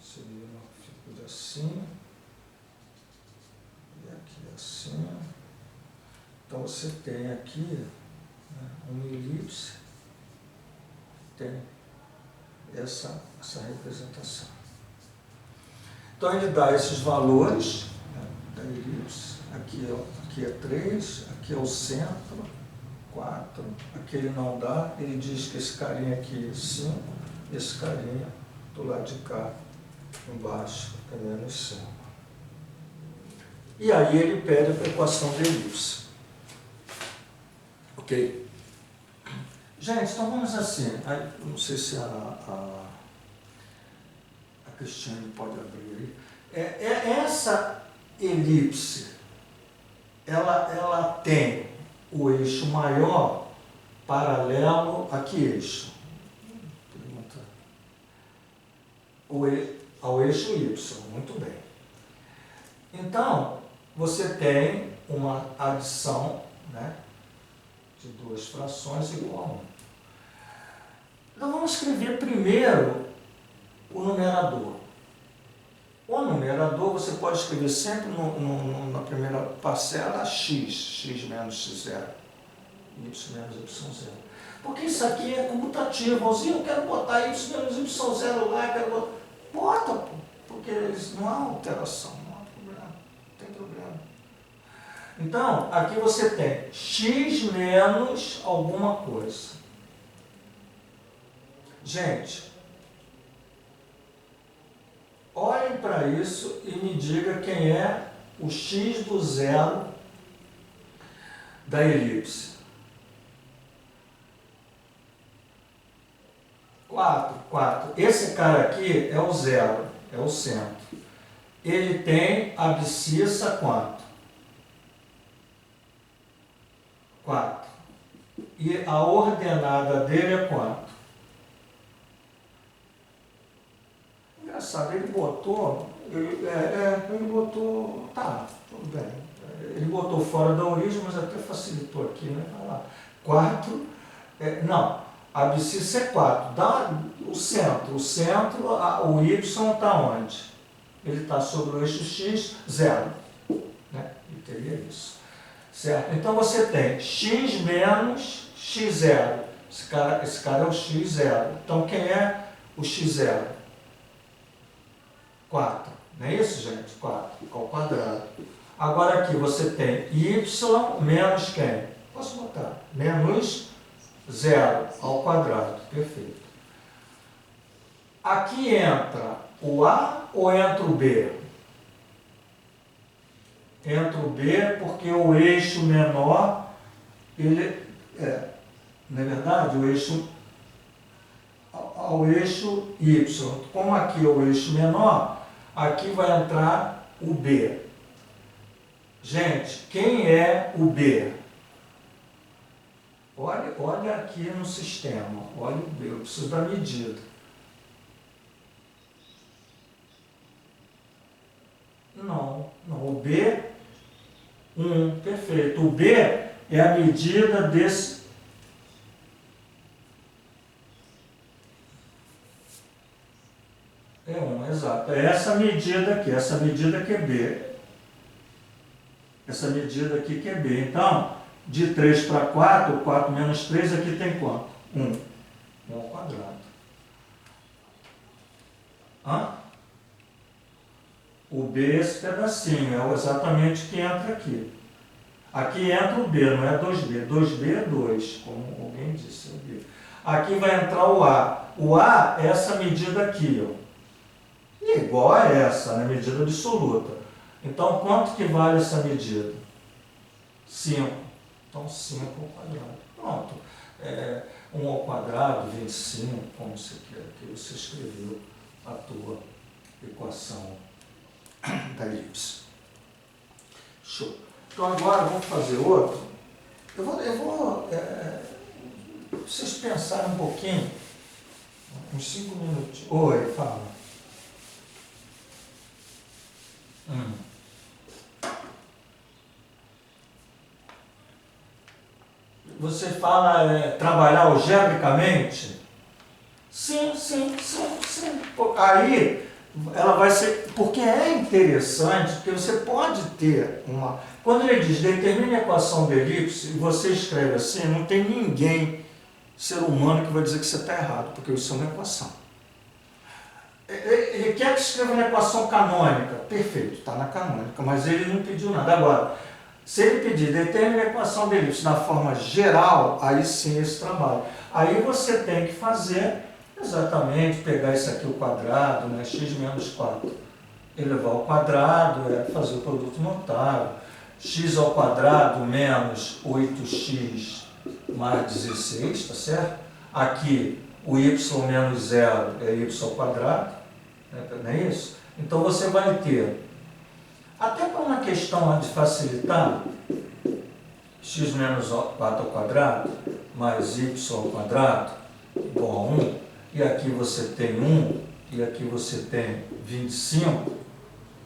seria fica assim, e aqui assim. Então você tem aqui, né, uma elipse, tem essa representação. Então ele dá esses valores, né, da elipse, aqui é 3, aqui é o centro, 4, aqui ele não dá, ele diz que esse carinha aqui é 5, esse carinha do lado de cá, embaixo, é menos 5. E aí ele pede a equação da elipse. Ok? Gente, então vamos assim, não sei se a Cristiane pode abrir aí. Essa elipse, ela tem o eixo maior paralelo a que eixo? Pergunta. Ao eixo Y, muito bem. Então, você tem uma adição, né, de duas frações igual a 1. Então vamos escrever primeiro o numerador. O numerador você pode escrever sempre na primeira parcela x menos x0, y menos y0. Porque isso aqui é comutativo. Eu quero botar y menos y0 lá, bota, porque não há alteração, não há problema, não tem problema. Então, aqui você tem x menos alguma coisa. Gente, olhem para isso e me diga quem é o x do zero da elipse. 4. Esse cara aqui é o zero, é o centro. Ele tem abscissa quanto? 4. E a ordenada dele é quanto? Engraçado, ele botou, tá, tudo bem. Ele botou fora da origem, mas até facilitou aqui, né? Vai lá. 4, não, a abscissa é 4. Dá o centro, o y está onde? Ele está sobre o eixo x, 0. Né? Ele teria isso. Certo? Então você tem x menos x0. Esse cara é o x0. Então quem é o x0? 4. Não é isso, gente? 4 ao quadrado. Agora aqui você tem y menos quem? Posso botar? Menos 0 ao quadrado. Perfeito. Aqui entra o A ou entra o B? Entra o B porque o eixo menor, ele na verdade, o eixo ao eixo Y. Como aqui é o eixo menor, aqui vai entrar o B. Gente, quem é o B? Olha aqui no sistema, olha o B, eu preciso da medida. Não, o B, 1, perfeito. O B é a medida desse... É 1, exato. É essa medida aqui que é B. Essa medida aqui que é B. Então, de 3 para 4, 4 menos 3, aqui tem quanto? 1. 1 ao quadrado. O B é esse pedacinho, é exatamente o que entra aqui. Aqui entra o B, não é 2B. 2B é 2, como alguém disse. É B. Aqui vai entrar o A. O A é essa medida aqui, ó. E igual a essa, né? Medida absoluta. Então, quanto que vale essa medida? 5. Então, 5 ao quadrado. Pronto. 1 ao quadrado, 25, como você quer, que você escreveu a tua equação da elipse. Show. Então, agora vamos fazer outro. Eu vou vocês pensarem um pouquinho, uns 5 minutos. Oi, fala. você fala trabalhar algebricamente? Sim. Aí ela vai ser... Porque é interessante, porque você pode ter uma... Quando ele diz determine a equação de elipse, e você escreve assim, não tem ninguém, ser humano, que vai dizer que você está errado, porque isso é uma equação. Ele quer que escreva uma equação canônica. Perfeito, está na canônica, mas ele não pediu nada. Agora, se ele pedir determine a equação de elipse na forma geral, aí sim esse trabalho. Aí você tem que fazer exatamente, pegar isso aqui o quadrado, né, x menos 4, elevar ao quadrado, fazer o produto notável. X ao quadrado menos 8x mais 16, tá certo? Aqui, o y menos 0 é y ao quadrado, não é isso? Então você vai ter, até para uma questão de facilitar, x menos 4 ao quadrado mais y ao quadrado igual a 1, e aqui você tem 1, e aqui você tem 25,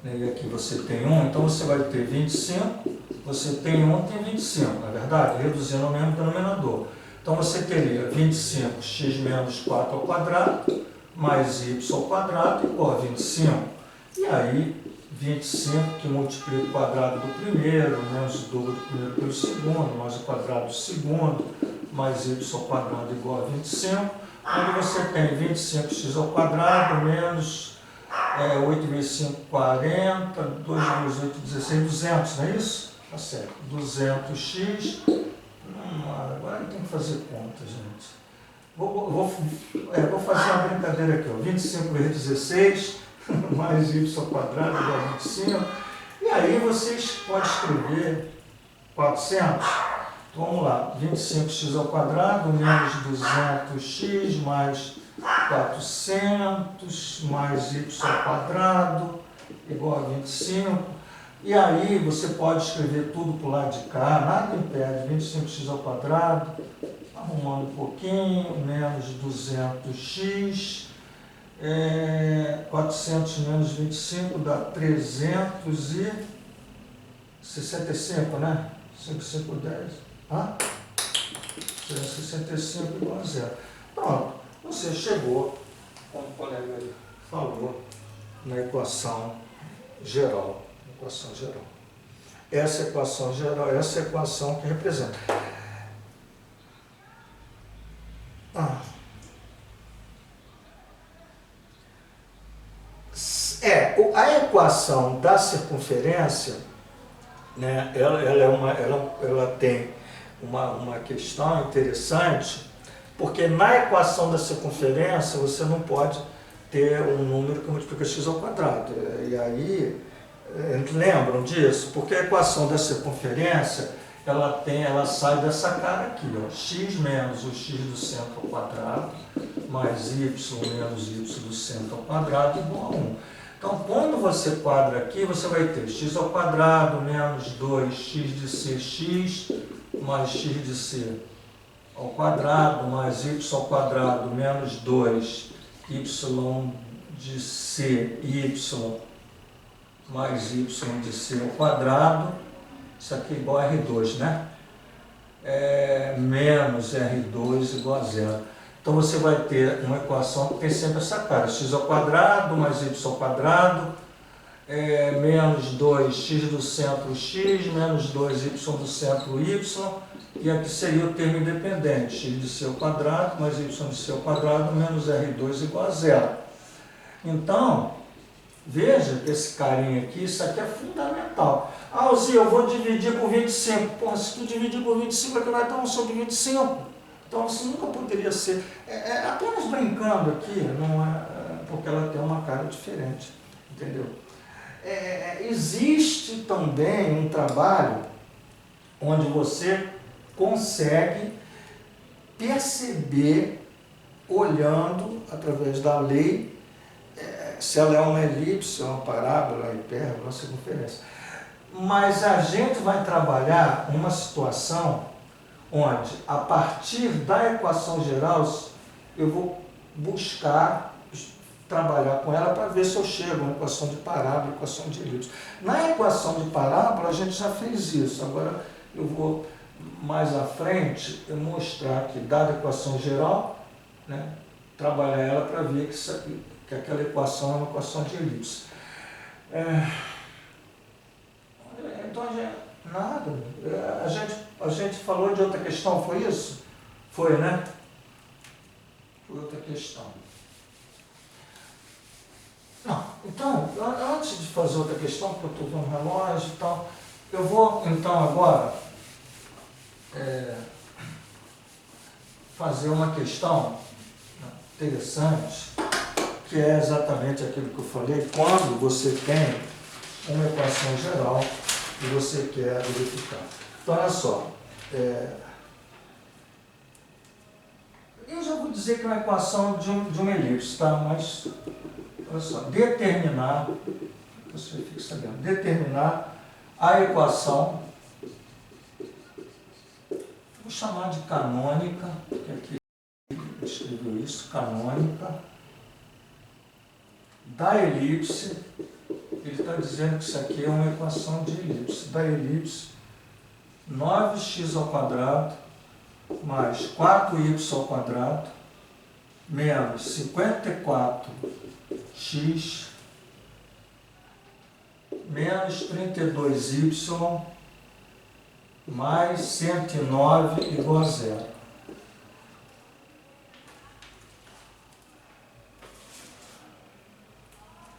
e aqui você tem 1, então você vai ter 25, você tem 1, tem 25, não é verdade? Reduzindo o mesmo denominador. Então você teria 25x menos 4 ao quadrado mais y ao quadrado igual a 25. E aí, 25 que multiplica o quadrado do primeiro, menos o dobro do primeiro pelo segundo, mais o quadrado do segundo, mais y ao quadrado igual a 25, onde você tem 25x ao quadrado menos 8 vezes 5, 40, 2 vezes 8, 16, 200, não é isso? Tá certo. 200x. Agora tem que fazer conta, gente. Vou fazer uma brincadeira aqui, ó. 25 vezes 16, mais y ao quadrado igual a 25. E aí vocês podem escrever 400. Então vamos lá. 25x ao quadrado menos 200x mais 400 mais y ao quadrado igual a 25. E aí você pode escrever tudo para o lado de cá, nada impede, 25x ao quadrado, arrumando um pouquinho, menos 200x, 400 menos 25 dá 365, né? 5, 5, 10. 365 igual a 0. Pronto, você chegou, como o colega falou, na equação geral. Equação geral. Essa equação geral, essa equação que representa. A equação da circunferência, né, ela tem uma questão interessante, porque na equação da circunferência você não pode ter um número que multiplica x ao quadrado. E aí, lembram disso? Porque a equação da circunferência, ela sai dessa cara aqui, ó, x menos o x do centro ao quadrado, mais y menos y do centro ao quadrado igual a 1. Então, quando você quadra aqui, você vai ter x ao quadrado menos 2x de cx mais x de c ao quadrado mais y ao quadrado menos 2y de c y mais y de c ao quadrado, isso aqui é igual a R2, né? Menos R2 igual a 0. Então você vai ter uma equação que tem sempre essa cara, x ao quadrado mais y ao quadrado, menos 2x do centro x, menos 2y do centro y, e aqui seria o termo independente, x de c ao quadrado mais y de c ao quadrado menos R2 igual a 0. Então, veja que esse carinha aqui, isso aqui é fundamental. Alzi, eu vou dividir por 25. Porra, se tu dividir por 25, aqui vai dar um só de 25. Então, isso nunca poderia ser. Apenas brincando aqui, não é, porque ela tem uma cara diferente, entendeu? Existe também um trabalho onde você consegue perceber, olhando através da lei, se ela é uma elipse, uma parábola, uma hipérbole, uma circunferência. Mas a gente vai trabalhar uma situação onde, a partir da equação geral, eu vou buscar trabalhar com ela para ver se eu chego a uma equação de parábola, equação de elipse. Na equação de parábola, a gente já fez isso. Agora eu vou mais à frente eu mostrar que, dada a equação geral, né, trabalhar ela para ver que aquela equação é uma equação de elipse. Então, nada. A gente falou de outra questão, foi isso? Foi, né? Foi outra questão. Não, então, antes de fazer outra questão, porque eu estou vendo o relógio e tal, eu vou, então, agora fazer uma questão interessante, que é exatamente aquilo que eu falei, quando você tem uma equação geral e você quer verificar. Então, olha só, eu já vou dizer que é uma equação de uma elipse, tá? Mas, olha só, determinar, você fica sabendo, determinar a equação, vou chamar de canônica, porque aqui escreveu isso, canônica, da elipse. Ele está dizendo que isso aqui é uma equação de elipse, da elipse 9x ao quadrado mais 4y ao quadrado menos 54x menos 32y mais 109 igual a zero.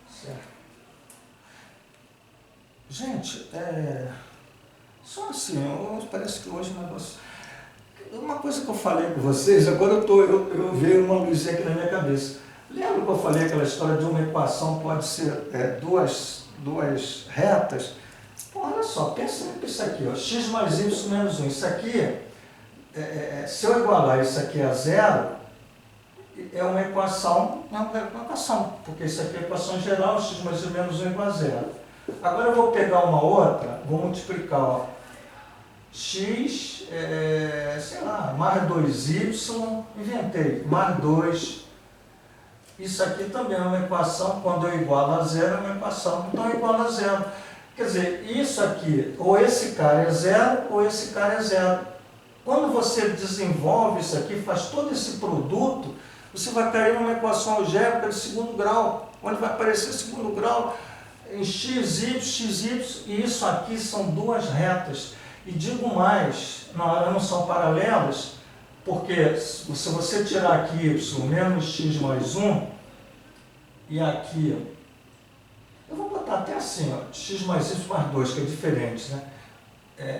Certo? Gente, só assim, parece que hoje o negócio... Uma coisa que eu falei com vocês, agora eu veio uma luzinha aqui na minha cabeça. Lembra que eu falei aquela história de uma equação pode ser duas retas? Pô, olha só, pensa nisso aqui, ó, x mais y menos 1. Isso aqui, se eu igualar isso aqui a zero, é uma equação, porque isso aqui é a equação geral, x mais y menos 1 igual a zero. Agora eu vou pegar uma outra, vou multiplicar, ó, x, sei lá, mais 2y, inventei, mais 2. Isso aqui também é uma equação, quando eu igualo a zero, é uma equação, então eu igualo a zero. Quer dizer, isso aqui, ou esse cara é zero, ou esse cara é zero. Quando você desenvolve isso aqui, faz todo esse produto, você vai cair numa equação algébrica de segundo grau, onde vai aparecer segundo grau em x, y, e isso aqui são duas retas. E digo mais, elas não são paralelas, porque se você tirar aqui y menos x mais 1, e aqui, eu vou botar até assim, ó, x mais y mais 2, que é diferente, né?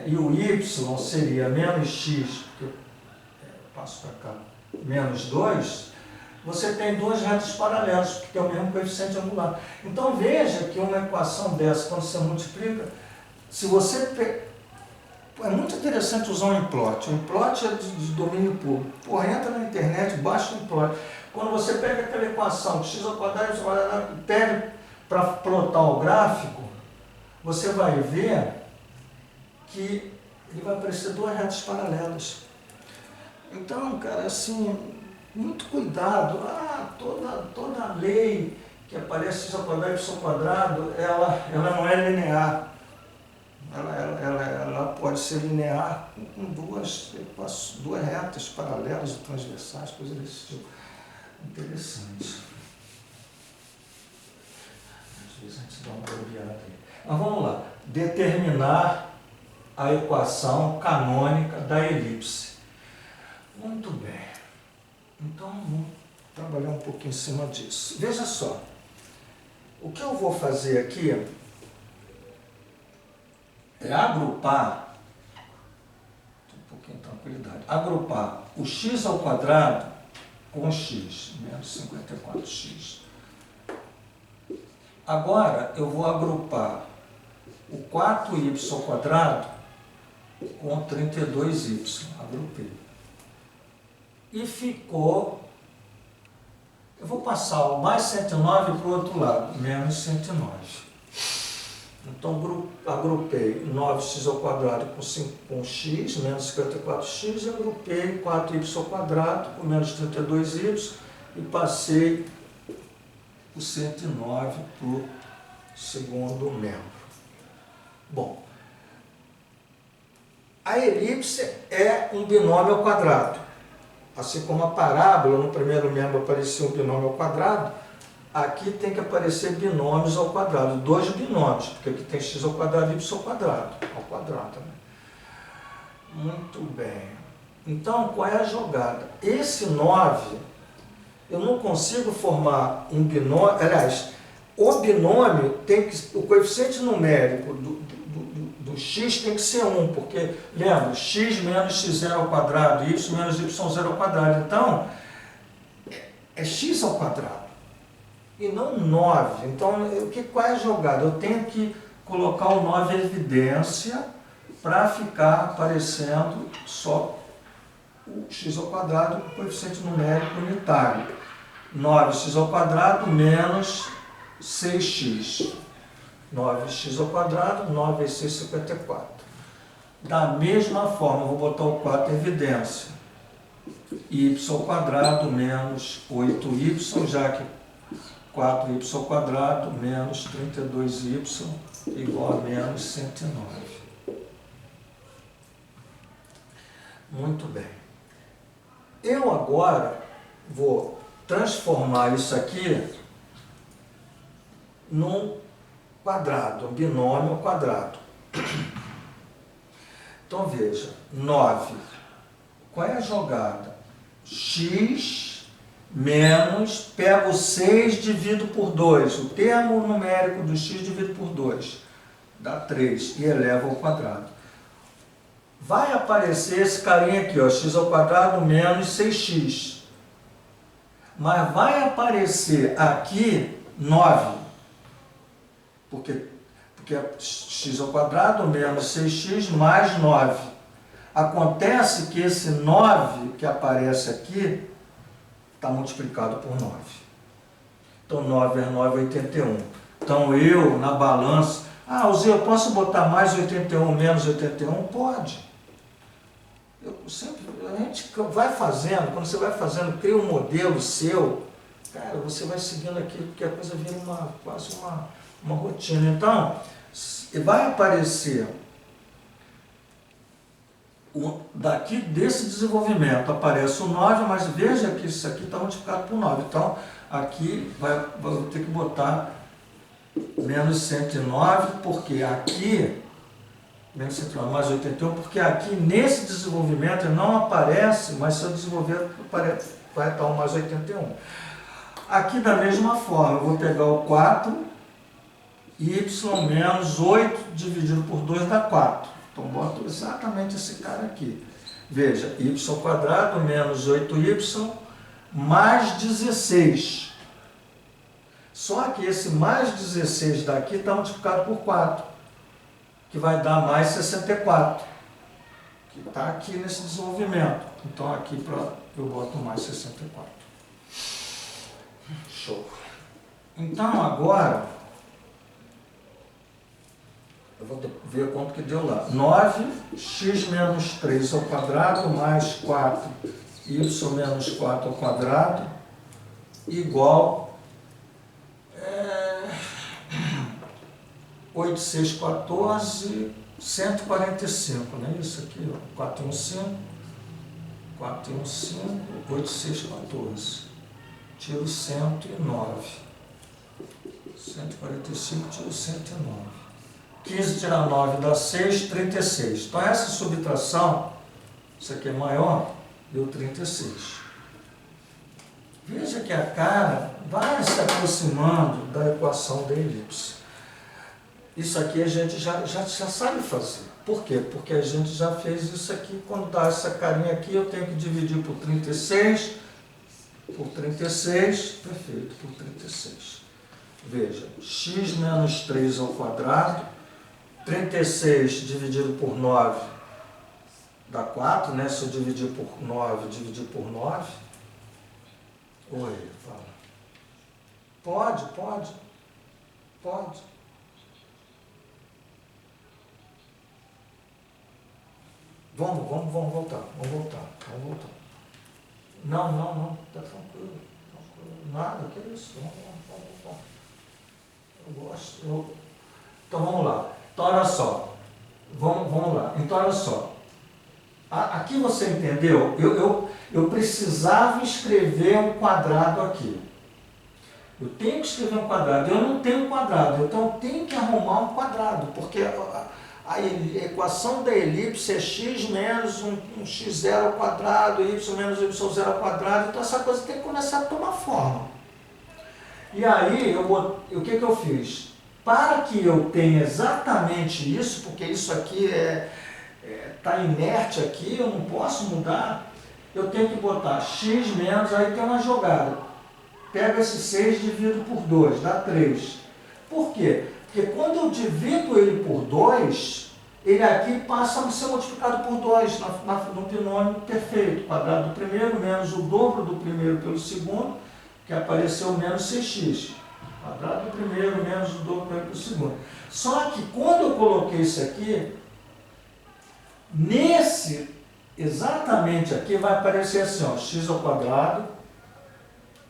E o y seria menos x, porque eu passo para cá, menos 2, você tem duas retas paralelas, porque tem o mesmo coeficiente angular. Então veja que uma equação dessa, quando você multiplica, se você... É muito interessante usar um implot. O implot é de domínio público. Porra, entra na internet, baixa o implot. Quando você pega aquela equação de x ao quadrado e pega para plotar o gráfico, você vai ver que ele vai aparecer duas retas paralelas. Então, cara, assim, muito cuidado. Toda lei que aparece x ao quadrado e y ao quadrado, ela não é linear. Ela pode ser linear com duas retas paralelas ou transversais, coisas desse tipo. Interessante. Às vezes a gente dá uma bobeada aí. Mas vamos lá. Determinar a equação canônica da elipse. Muito bem. Então, vamos trabalhar um pouquinho em cima disso. Veja só. O que eu vou fazer aqui é agrupar, um pouquinho de tranquilidade, agrupar o x ao quadrado com x, menos 54x. Agora eu vou agrupar o 4y ao quadrado com 32y, agrupei. E ficou, eu vou passar o mais 109 para o outro lado, menos 109. Então, agrupei 9x ao quadrado com x, menos 54x, e agrupei 4y ao quadrado com menos 32y, e passei o 109 para o segundo membro. Bom, A elipse é um binômio ao quadrado. Assim como a parábola, no primeiro membro aparecia um binômio ao quadrado, aqui tem que aparecer binômios ao quadrado, dois binômios, porque aqui tem x ao quadrado e y ao quadrado. Né? Muito bem. Então, qual é a jogada? Esse 9, eu não consigo formar um binômio, aliás, o binômio tem que, o coeficiente numérico do x tem que ser 1, porque, lembra, x menos x0 ao quadrado, y menos y0 ao quadrado. Então, é x ao quadrado e não 9. Então, qual é a jogada? Eu tenho que colocar o 9 em evidência para ficar aparecendo só o x ao quadrado, o coeficiente numérico unitário. 9x ao quadrado menos 6x. 9x ao quadrado, 9 vezes 6, 54. Da mesma forma, eu vou botar o 4 em evidência. Y ao quadrado menos 8y, já que 4y ao quadrado menos 32y igual a menos 109. Muito bem. Eu agora vou transformar isso aqui num quadrado, um binômio ao quadrado. Então veja, 9. Qual é a jogada? X menos, pego 6 divido por 2. O termo numérico do x divido por 2. Dá 3 e eleva ao quadrado. Vai aparecer esse carinha aqui, ó, x ao quadrado menos 6x. Mas vai aparecer aqui 9. Porque é x ao quadrado menos 6x mais 9. Acontece que esse 9 que aparece aqui está multiplicado por 9. Então 9 vezes 9 é 81. Então eu, na balança, Zé, eu posso botar mais 81 menos 81? Pode. A gente vai fazendo, quando você vai fazendo, cria um modelo seu, cara, você vai seguindo aquilo, porque a coisa vira quase uma rotina. Então, vai aparecer, daqui desse desenvolvimento, aparece o 9, mas veja que isso aqui está multiplicado por 9. Então, aqui vai ter que botar menos 109, porque aqui, menos 109 mais 81, porque aqui nesse desenvolvimento não aparece, mas se eu desenvolver, vai estar o mais 81. Aqui da mesma forma, eu vou pegar o 4, y menos 8 dividido por 2 dá 4. Então, boto exatamente esse cara aqui. Veja, y ao quadrado menos 8y mais 16. Só que esse mais 16 daqui está multiplicado por 4, que vai dar mais 64, que está aqui nesse desenvolvimento. Então, aqui eu boto mais 64. Show. Então, agora, eu vou ver quanto que deu lá. 9x menos 3 ao quadrado mais 4y menos 4 ao quadrado igual 8, 6, 14, 145, não é isso aqui? 4 e 1, 5, 4 e 1, 5, 8, 6, 14. Tiro 109. 145, tiro 109. 15 tirar 9 dá 6, 36. Então essa subtração, isso aqui é maior, deu 36. Veja que a cara vai se aproximando da equação da elipse. Isso aqui a gente já sabe fazer. Por quê? Porque a gente já fez isso aqui. Quando dá essa carinha aqui, eu tenho que dividir por 36, perfeito, por 36. Veja, x menos 3 ao quadrado, 36 dividido por 9 dá 4, né? Se eu dividir por 9, dividir por 9. Oi, fala. Pode. Vamos voltar. Não, tá tranquilo. Nada, que isso, vamos voltar. Eu gosto. Então vamos lá. Então olha só. Vamos lá. Então olha só. Aqui você entendeu? Eu precisava escrever um quadrado aqui. Eu tenho que escrever um quadrado. Eu não tenho um quadrado, então eu tenho que arrumar um quadrado, porque a equação da elipse é x menos um x0 ao quadrado, y menos y0 ao quadrado, então essa coisa tem que começar a tomar forma. E aí, o que eu fiz? Para que eu tenha exatamente isso, porque isso aqui está inerte aqui, eu não posso mudar, eu tenho que botar x menos, aí tem uma jogada. Pega esse 6 e divido por 2, dá 3. Por quê? Porque quando eu divido ele por 2, ele aqui passa a ser multiplicado por 2 no binômio perfeito. Quadrado do primeiro menos o dobro do primeiro pelo segundo, que apareceu menos 6x. Quadrado do primeiro menos o dobro pelo segundo. Só que quando eu coloquei isso aqui, exatamente aqui vai aparecer assim, ó, x ao quadrado.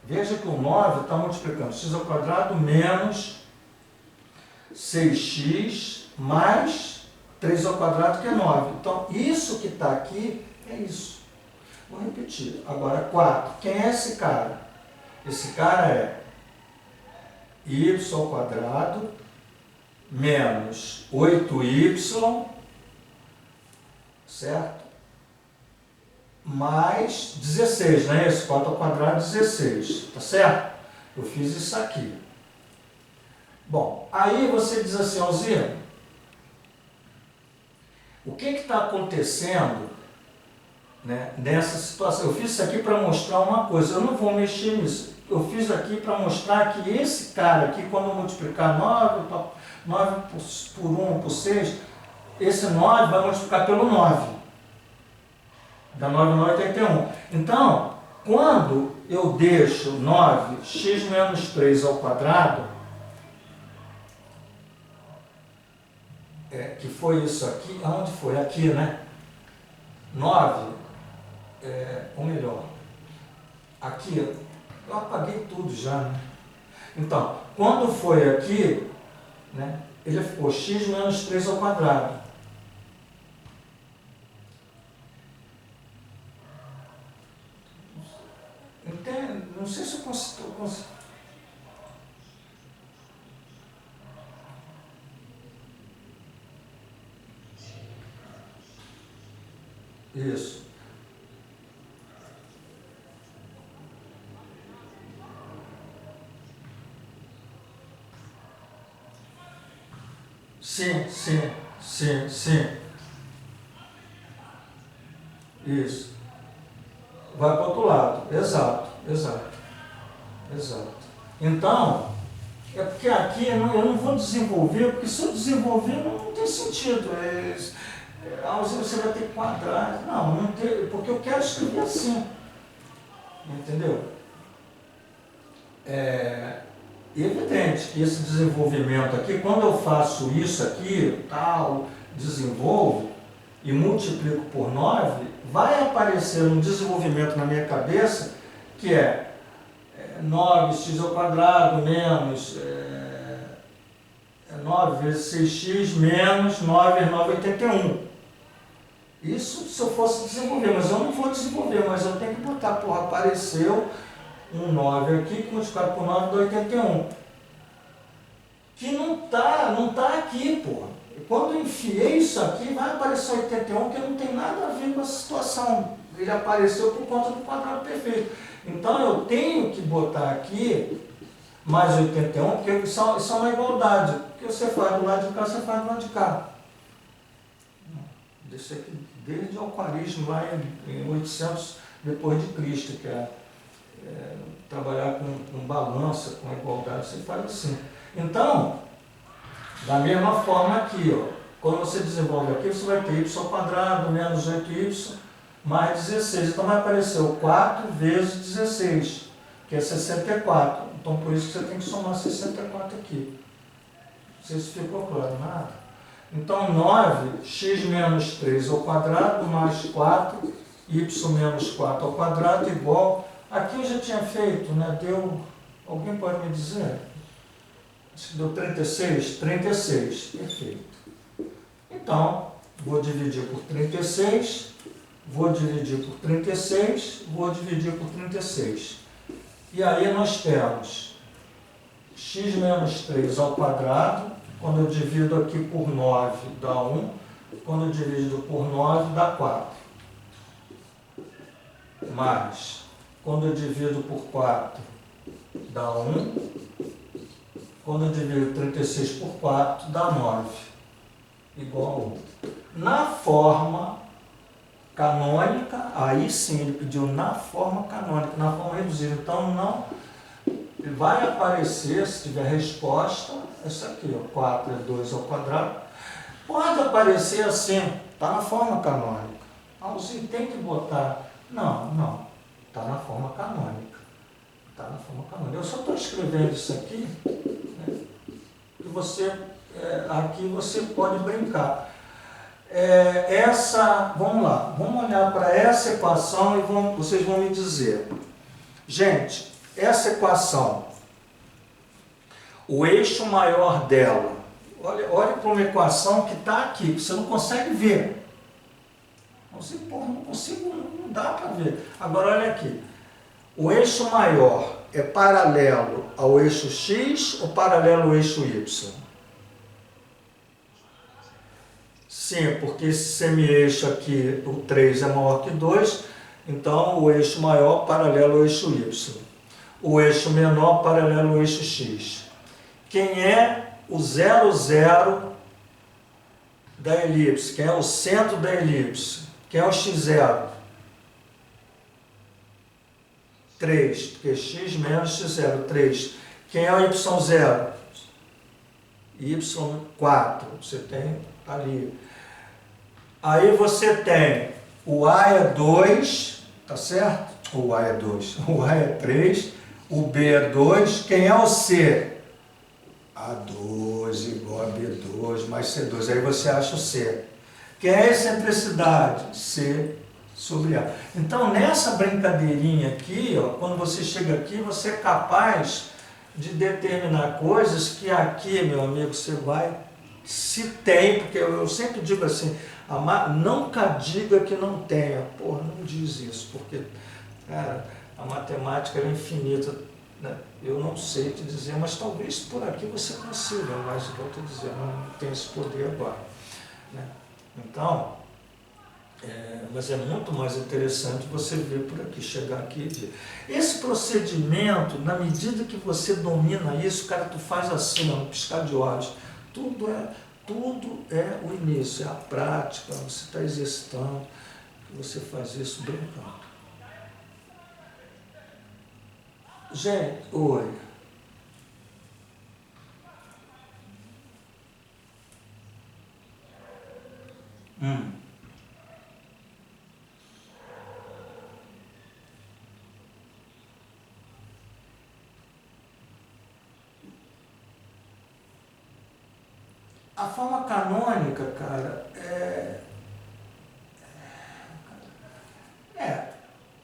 Veja que o 9 está multiplicando x ao quadrado menos 6x mais 3 ao quadrado, que é 9. Então, isso que está aqui é isso. Vou repetir. Agora, 4. Quem é esse cara? Esse cara é y ao quadrado menos 8y, certo? Mais 16, não é isso? 4 ao quadrado, 16, tá certo? Eu fiz isso aqui. Bom, aí você diz assim, Alzira, o que está acontecendo, né, nessa situação? Eu fiz isso aqui para mostrar uma coisa, eu não vou mexer nisso. Eu fiz aqui para mostrar que esse cara aqui, quando eu multiplicar 9 por 1 por 6, esse 9 vai multiplicar pelo 9. Dá 9,81. Então, quando eu deixo 9x menos 3 ao quadrado, que foi isso aqui, aonde foi? Aqui, né? 9, ou melhor, aqui, eu apaguei tudo já, né? Então, quando foi aqui, né, ele ficou x menos 3 ao quadrado. Não sei se eu consigo. Isso. Sim. Isso. Vai para o outro lado. Exato. Então, é porque aqui eu não vou desenvolver, porque se eu desenvolver não tem sentido. Você vai ter que quadrar. Não tem, porque eu quero escrever assim. Entendeu? É evidente que esse desenvolvimento aqui, quando eu faço isso aqui, tal, desenvolvo e multiplico por 9, vai aparecer um desenvolvimento na minha cabeça que é 9x ao quadrado menos 9 vezes 6x menos 9 vezes 9,81. Isso se eu fosse desenvolver, mas eu não vou desenvolver, mas eu tenho que botar, porra, apareceu um 9 aqui, que multiplicado por 9 dá 81. Que não tá aqui, porra. Quando eu enfiei isso aqui, vai aparecer 81, que não tem nada a ver com essa situação. Ele apareceu por conta do quadrado perfeito. Então eu tenho que botar aqui mais 81, porque isso é uma igualdade. Porque você faz do lado de cá, você faz do lado de cá. Isso aqui desde o Alquarismo, lá em 800 depois de Cristo, que trabalhar com balança, com igualdade, você faz assim. Então, da mesma forma aqui, ó, quando você desenvolve aqui, você vai ter y ao quadrado menos 8y mais 16. Então vai aparecer o 4 vezes 16, que é 64. Então por isso que você tem que somar 64 aqui. Não sei se ficou claro, nada. Então 9x menos 3 ao quadrado mais 4, y menos 4 ao quadrado igual. Aqui eu já tinha feito, né? Deu. Alguém pode me dizer? Acho que deu 36? 36, perfeito. Então, vou dividir por 36. vou dividir por 36, vou dividir por 36. E aí nós temos x menos 3 ao quadrado, quando eu divido aqui por 9 dá 1, quando eu divido por 9 dá 4. Mais, quando eu divido por 4 dá 1, quando eu divido 36 por 4 dá 9, igual a 1. Na forma canônica, aí sim ele pediu na forma canônica, na forma reduzida. Então não vai aparecer, se tiver resposta, essa aqui, ó, 4 é 2 ao quadrado. Pode aparecer assim, está na forma canônica. Ah, você tem que botar. Não, está na forma canônica. Está na forma canônica. Eu só estou escrevendo isso aqui, né, e você, aqui você pode brincar. Vamos lá, vamos olhar para essa equação e vocês vão me dizer. Gente, essa equação, o eixo maior dela, olha para uma equação que está aqui, que você não consegue ver. Você, não consigo, não dá para ver. Agora olha aqui, o eixo maior é paralelo ao eixo x ou paralelo ao eixo y? Sim, porque esse semi-eixo aqui, o 3 é maior que 2, então o eixo maior paralelo ao eixo y. O eixo menor paralelo ao eixo x. Quem é o 0, 0 da elipse? Quem é o centro da elipse? Quem é o x0? 3, porque x menos x0, 3. Quem é o y0? y4, você tem ali. Aí você tem o A é 2, tá certo? O A é 2, o A é 3, o B é 2. Quem é o C? A2 igual a B2 mais C2. Aí você acha o C. Quem é a excentricidade? C sobre A. Então, nessa brincadeirinha aqui, ó, quando você chega aqui, você é capaz de determinar coisas que aqui, meu amigo, você vai, se tem, porque eu sempre digo assim, nunca diga que não tenha. Porra, não diz isso, porque, cara, a matemática é infinita, né? Eu não sei te dizer, mas talvez por aqui você consiga, mas eu estou dizendo, não tem esse poder agora, né? Então, mas é muito mais interessante você ver por aqui, chegar aqui e ver. Esse procedimento, na medida que você domina isso, cara, tu faz assim, ó, no piscar de olhos, tudo é o início, é a prática, você está exercitando, você faz isso brincando. Gente, oi. A forma canônica, cara,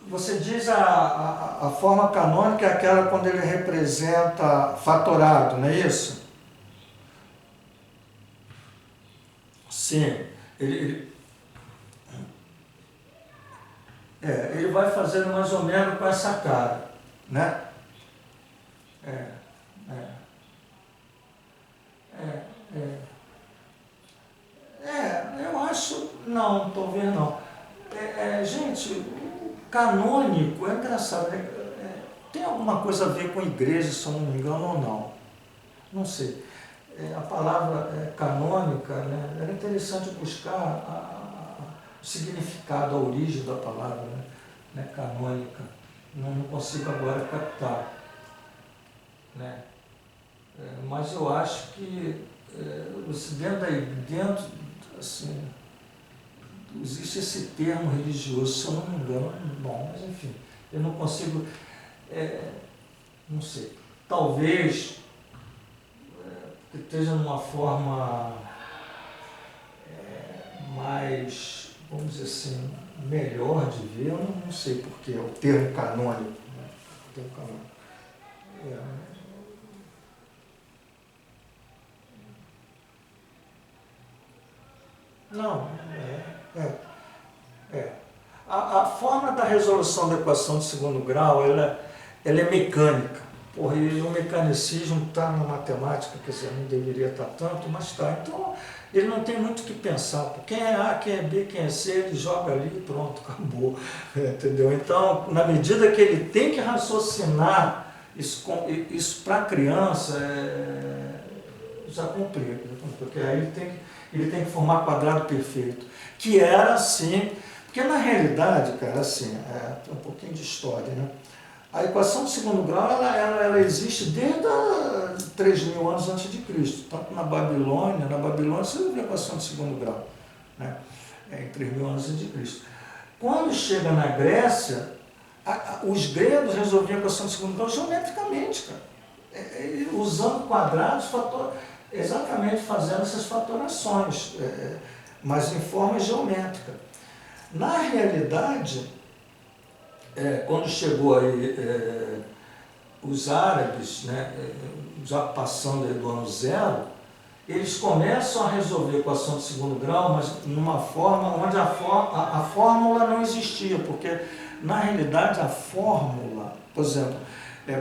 você diz a forma canônica é aquela quando ele representa fatorado, não é isso? Sim, ele vai fazendo mais ou menos com essa cara, né? Eu acho, não, talvez não. Gente, o canônico é engraçado, né? Tem alguma coisa a ver com igreja, se eu não me engano, ou não? Não sei. A palavra canônica, né? Era interessante buscar o significado, a origem da palavra, né? Canônica. Não consigo agora captar, né? Mas eu acho que dentro, assim, existe esse termo religioso, se eu não me engano, bom, mas enfim, eu não consigo, não sei, talvez que esteja numa forma mais, vamos dizer assim, melhor de ver, eu não sei porquê, o termo canônico, né? O termo canônico. Não, é. A forma da resolução da equação de segundo grau, ela é mecânica. Porra, e o mecanicismo está na matemática, quer dizer, não deveria estar tanto, mas está. Então, ele não tem muito o que pensar. Quem é A, quem é B, quem é C, ele joga ali e pronto, acabou. Entendeu? Então, na medida que ele tem que raciocinar isso para a criança, já complica, porque aí ele tem que formar quadrado perfeito. Que era assim, porque na realidade, cara, assim, um pouquinho de história, né? A equação de segundo grau, ela existe desde 3.000 anos antes de Cristo. Tanto na Babilônia você vê a equação de segundo grau, né? Em 3.000 anos antes de Cristo. Quando chega na Grécia, os gregos resolviam a equação de segundo grau geometricamente, cara. Usando quadrados, exatamente fazendo essas fatorações, mas em forma geométrica. Na realidade, quando chegou aí os árabes, né, já passando aí do ano zero, eles começam a resolver a equação de segundo grau, mas numa forma onde a fórmula não existia, porque na realidade a fórmula, por exemplo,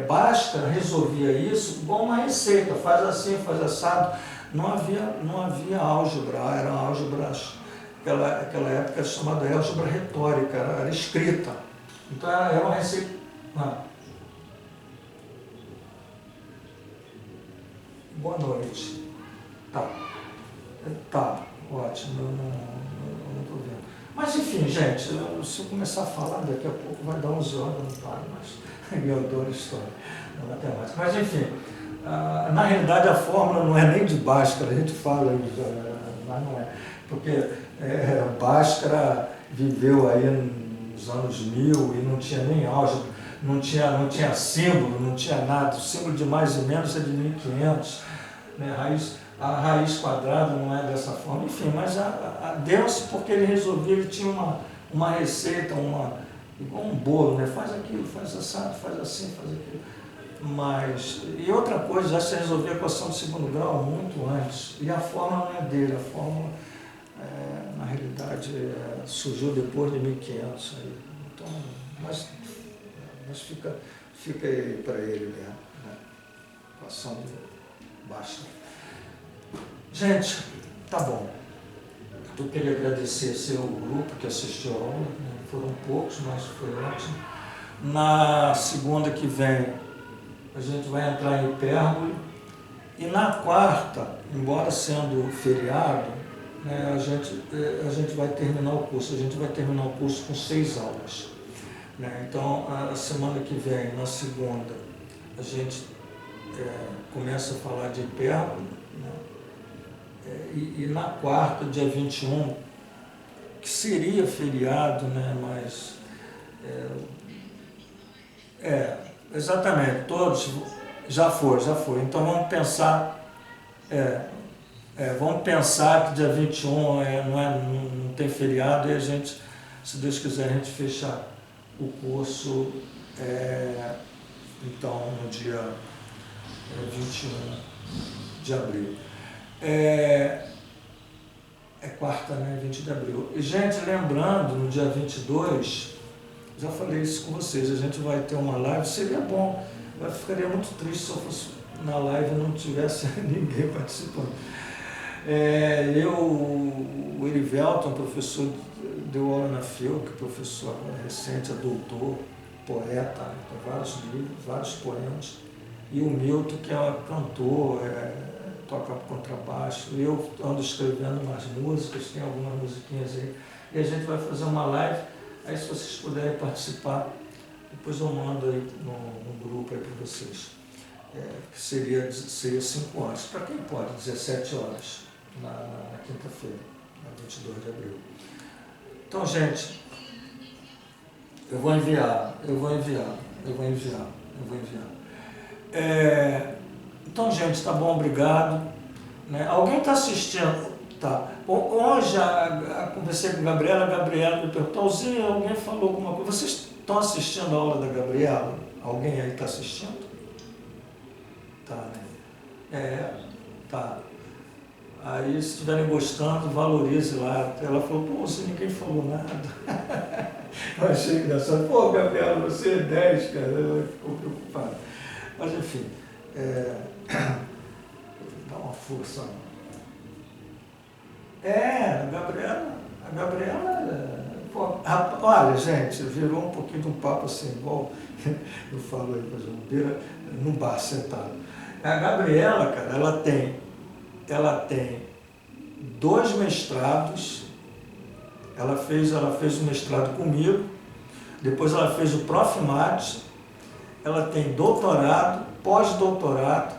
Bhaskara resolvia isso igual uma receita, faz assim, faz assado. Não havia álgebra, era álgebra, aquela época chamada álgebra retórica, era escrita. Então era uma receita. Boa noite. Tá, ótimo, eu não estou vendo. Mas enfim, gente, se eu começar a falar, daqui a pouco vai dar 11 horas, eu não paro mais. Eu adoro história, matemática. Mas enfim, na realidade a fórmula não é nem de Bhaskara, a gente fala, mas não é. Porque Bhaskara viveu aí nos anos 1000 e não tinha nem álgebra, não tinha símbolo, não tinha nada. O símbolo de mais e menos é de 1500, né? A raiz quadrada não é dessa forma, enfim, mas deu-se porque ele resolvia, ele tinha uma receita, igual um bolo, né? Faz aquilo, faz assado, faz assim, faz aquilo. E outra coisa, já se resolvia a equação de segundo grau muito antes, e a fórmula não é dele, a fórmula, na realidade, surgiu depois de 1500. Então, mas fica aí para ele mesmo, né? Equação de Bhaskara. Gente, tá bom. Eu queria agradecer ao grupo que assistiu a aula, né? Foram poucos, mas foi ótimo. Na segunda que vem, a gente vai entrar em hipérbole. E na quarta, embora sendo feriado, né, a gente vai terminar o curso. A gente vai terminar o curso com 6 aulas. Né? Então, a semana que vem, na segunda, a gente começa a falar de hipérbole. Né? E na quarta, dia 21, que seria feriado, né? Mas exatamente, todos já foi. Então vamos pensar, que dia 21 não tem feriado, e a gente, se Deus quiser, a gente fecha o curso então no dia 21 de abril. É quarta, né? 20 de abril. E, gente, lembrando, no dia 22, já falei isso com vocês, a gente vai ter uma live, seria bom, eu ficaria muito triste se eu fosse na live e não tivesse ninguém participando. O Erivelton, professor, deu aula na FIUC, professor recente, é doutor, poeta, né? Tem vários livros, vários poemas. E o Milton, que é cantor, toca contrabaixo. Eu ando escrevendo umas músicas, tem algumas musiquinhas aí. E a gente vai fazer uma live. Aí, se vocês puderem participar, depois eu mando aí no grupo aí para vocês. Que seria 5 horas. Para quem pode, 17 horas, na quinta-feira, na 22 de abril. Então, gente, eu vou enviar. Então, gente, tá bom, obrigado. Né? Alguém está assistindo? Tá. Hoje, conversei com a Gabriela me perguntou, Alzinho, alguém falou alguma coisa? Vocês estão assistindo a aula da Gabriela? Alguém aí está assistindo? Tá, né? Tá. Aí, se estiverem gostando, valorize lá. Ela falou, pô, ninguém falou nada. Eu achei engraçado. Pô, Gabriela, você é 10, cara. Ela ficou preocupada. Mas, enfim, dá uma força. A Gabriela, pô, olha, gente, virou um pouquinho de um papo assim, igual eu falo aí, por exemplo, num bar sentado. A Gabriela, cara, ela tem 2 mestrados, ela fez o mestrado comigo, depois ela fez o Profimate, ela tem doutorado, pós-doutorado,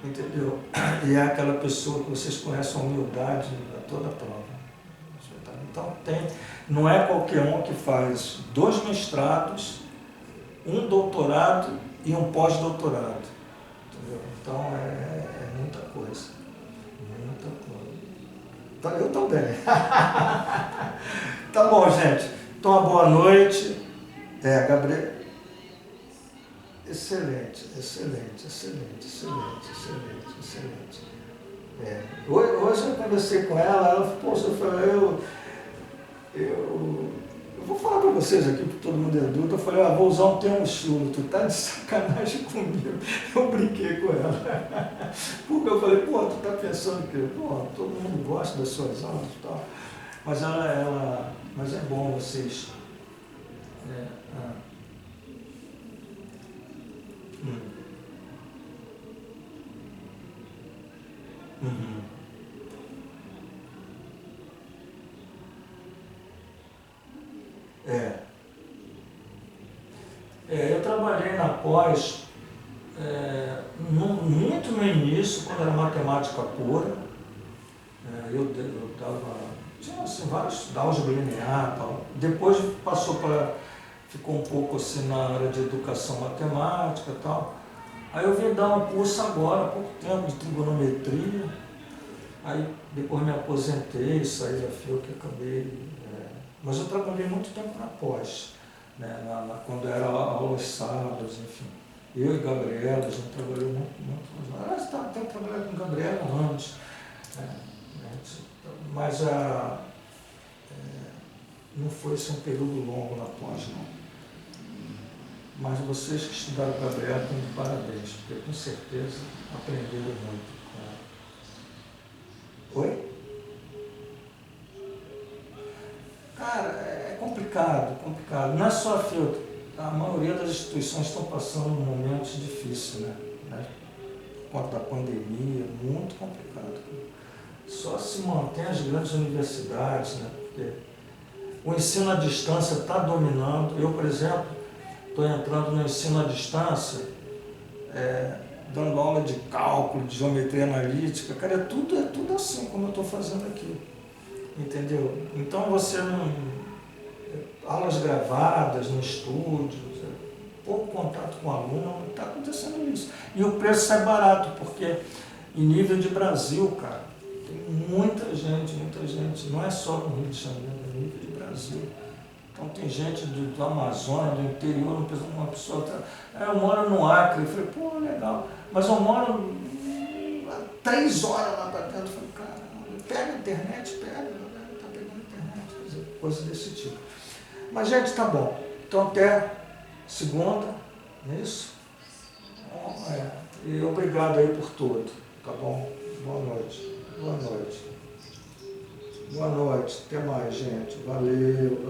entendeu? E é aquela pessoa que vocês conhecem, a humildade a toda prova. Então não é qualquer um que faz 2 mestrados, um doutorado e um pós-doutorado. Entendeu? Então é muita coisa. Muita coisa. Então, eu também. Tá bom, gente. Então, uma boa noite. Gabriel. Excelente. Hoje eu conversei com ela falou, poxa, eu vou falar para vocês aqui, porque todo mundo é adulto, eu falei, vou usar um termo chulo, tu tá de sacanagem comigo. Eu brinquei com ela. Porque eu falei, pô, tu tá pensando que, pô, todo mundo gosta das suas aulas e tal. Mas mas é bom vocês. Uhum. Eu trabalhei na pós muito no início, quando era matemática pura. Eu tinha assim, vários álgebra linear e tal. Depois ficou um pouco assim na área de educação matemática e tal. Aí eu vim dar um curso agora, há pouco tempo, de trigonometria. Aí depois me aposentei, saí da FIO que acabei. Mas eu trabalhei muito tempo na pós, né? Quando era aulas sábados, enfim. Eu e Gabriela, a gente trabalhou muito. Aliás, até trabalhado com Gabriela antes. Mas não foi assim, um período longo na pós, não. Mas vocês que estudaram com a Gabriela estão de parabéns, porque com certeza aprenderam muito. Oi? Cara, é complicado. Não é só a FIO, a maioria das instituições estão passando momentos difíceis, né? Por conta da pandemia, muito complicado. Só se mantém as grandes universidades, né? Porque o ensino à distância está dominando. Eu, por exemplo, estou entrando no ensino à distância, dando aula de cálculo, de geometria analítica. Cara, é tudo assim como eu estou fazendo aqui. Entendeu? Então você não. Aulas gravadas no estúdio, pouco contato com o aluno, não está acontecendo isso. E o preço é barato, porque em nível de Brasil, cara, tem muita gente, não é só no Rio de Janeiro, é nível de Brasil. Então tem gente do Amazonas, do interior, uma pessoa. Eu moro no Acre, eu falei, pô, legal. Mas eu moro 3 horas lá para dentro, eu falei, cara, pega a internet, tá pegando a internet, quer dizer, coisa desse tipo. Mas, gente, tá bom. Então, até segunda, não é isso? E obrigado aí por tudo, tá bom? Boa noite. Boa noite. Até mais, gente. Valeu.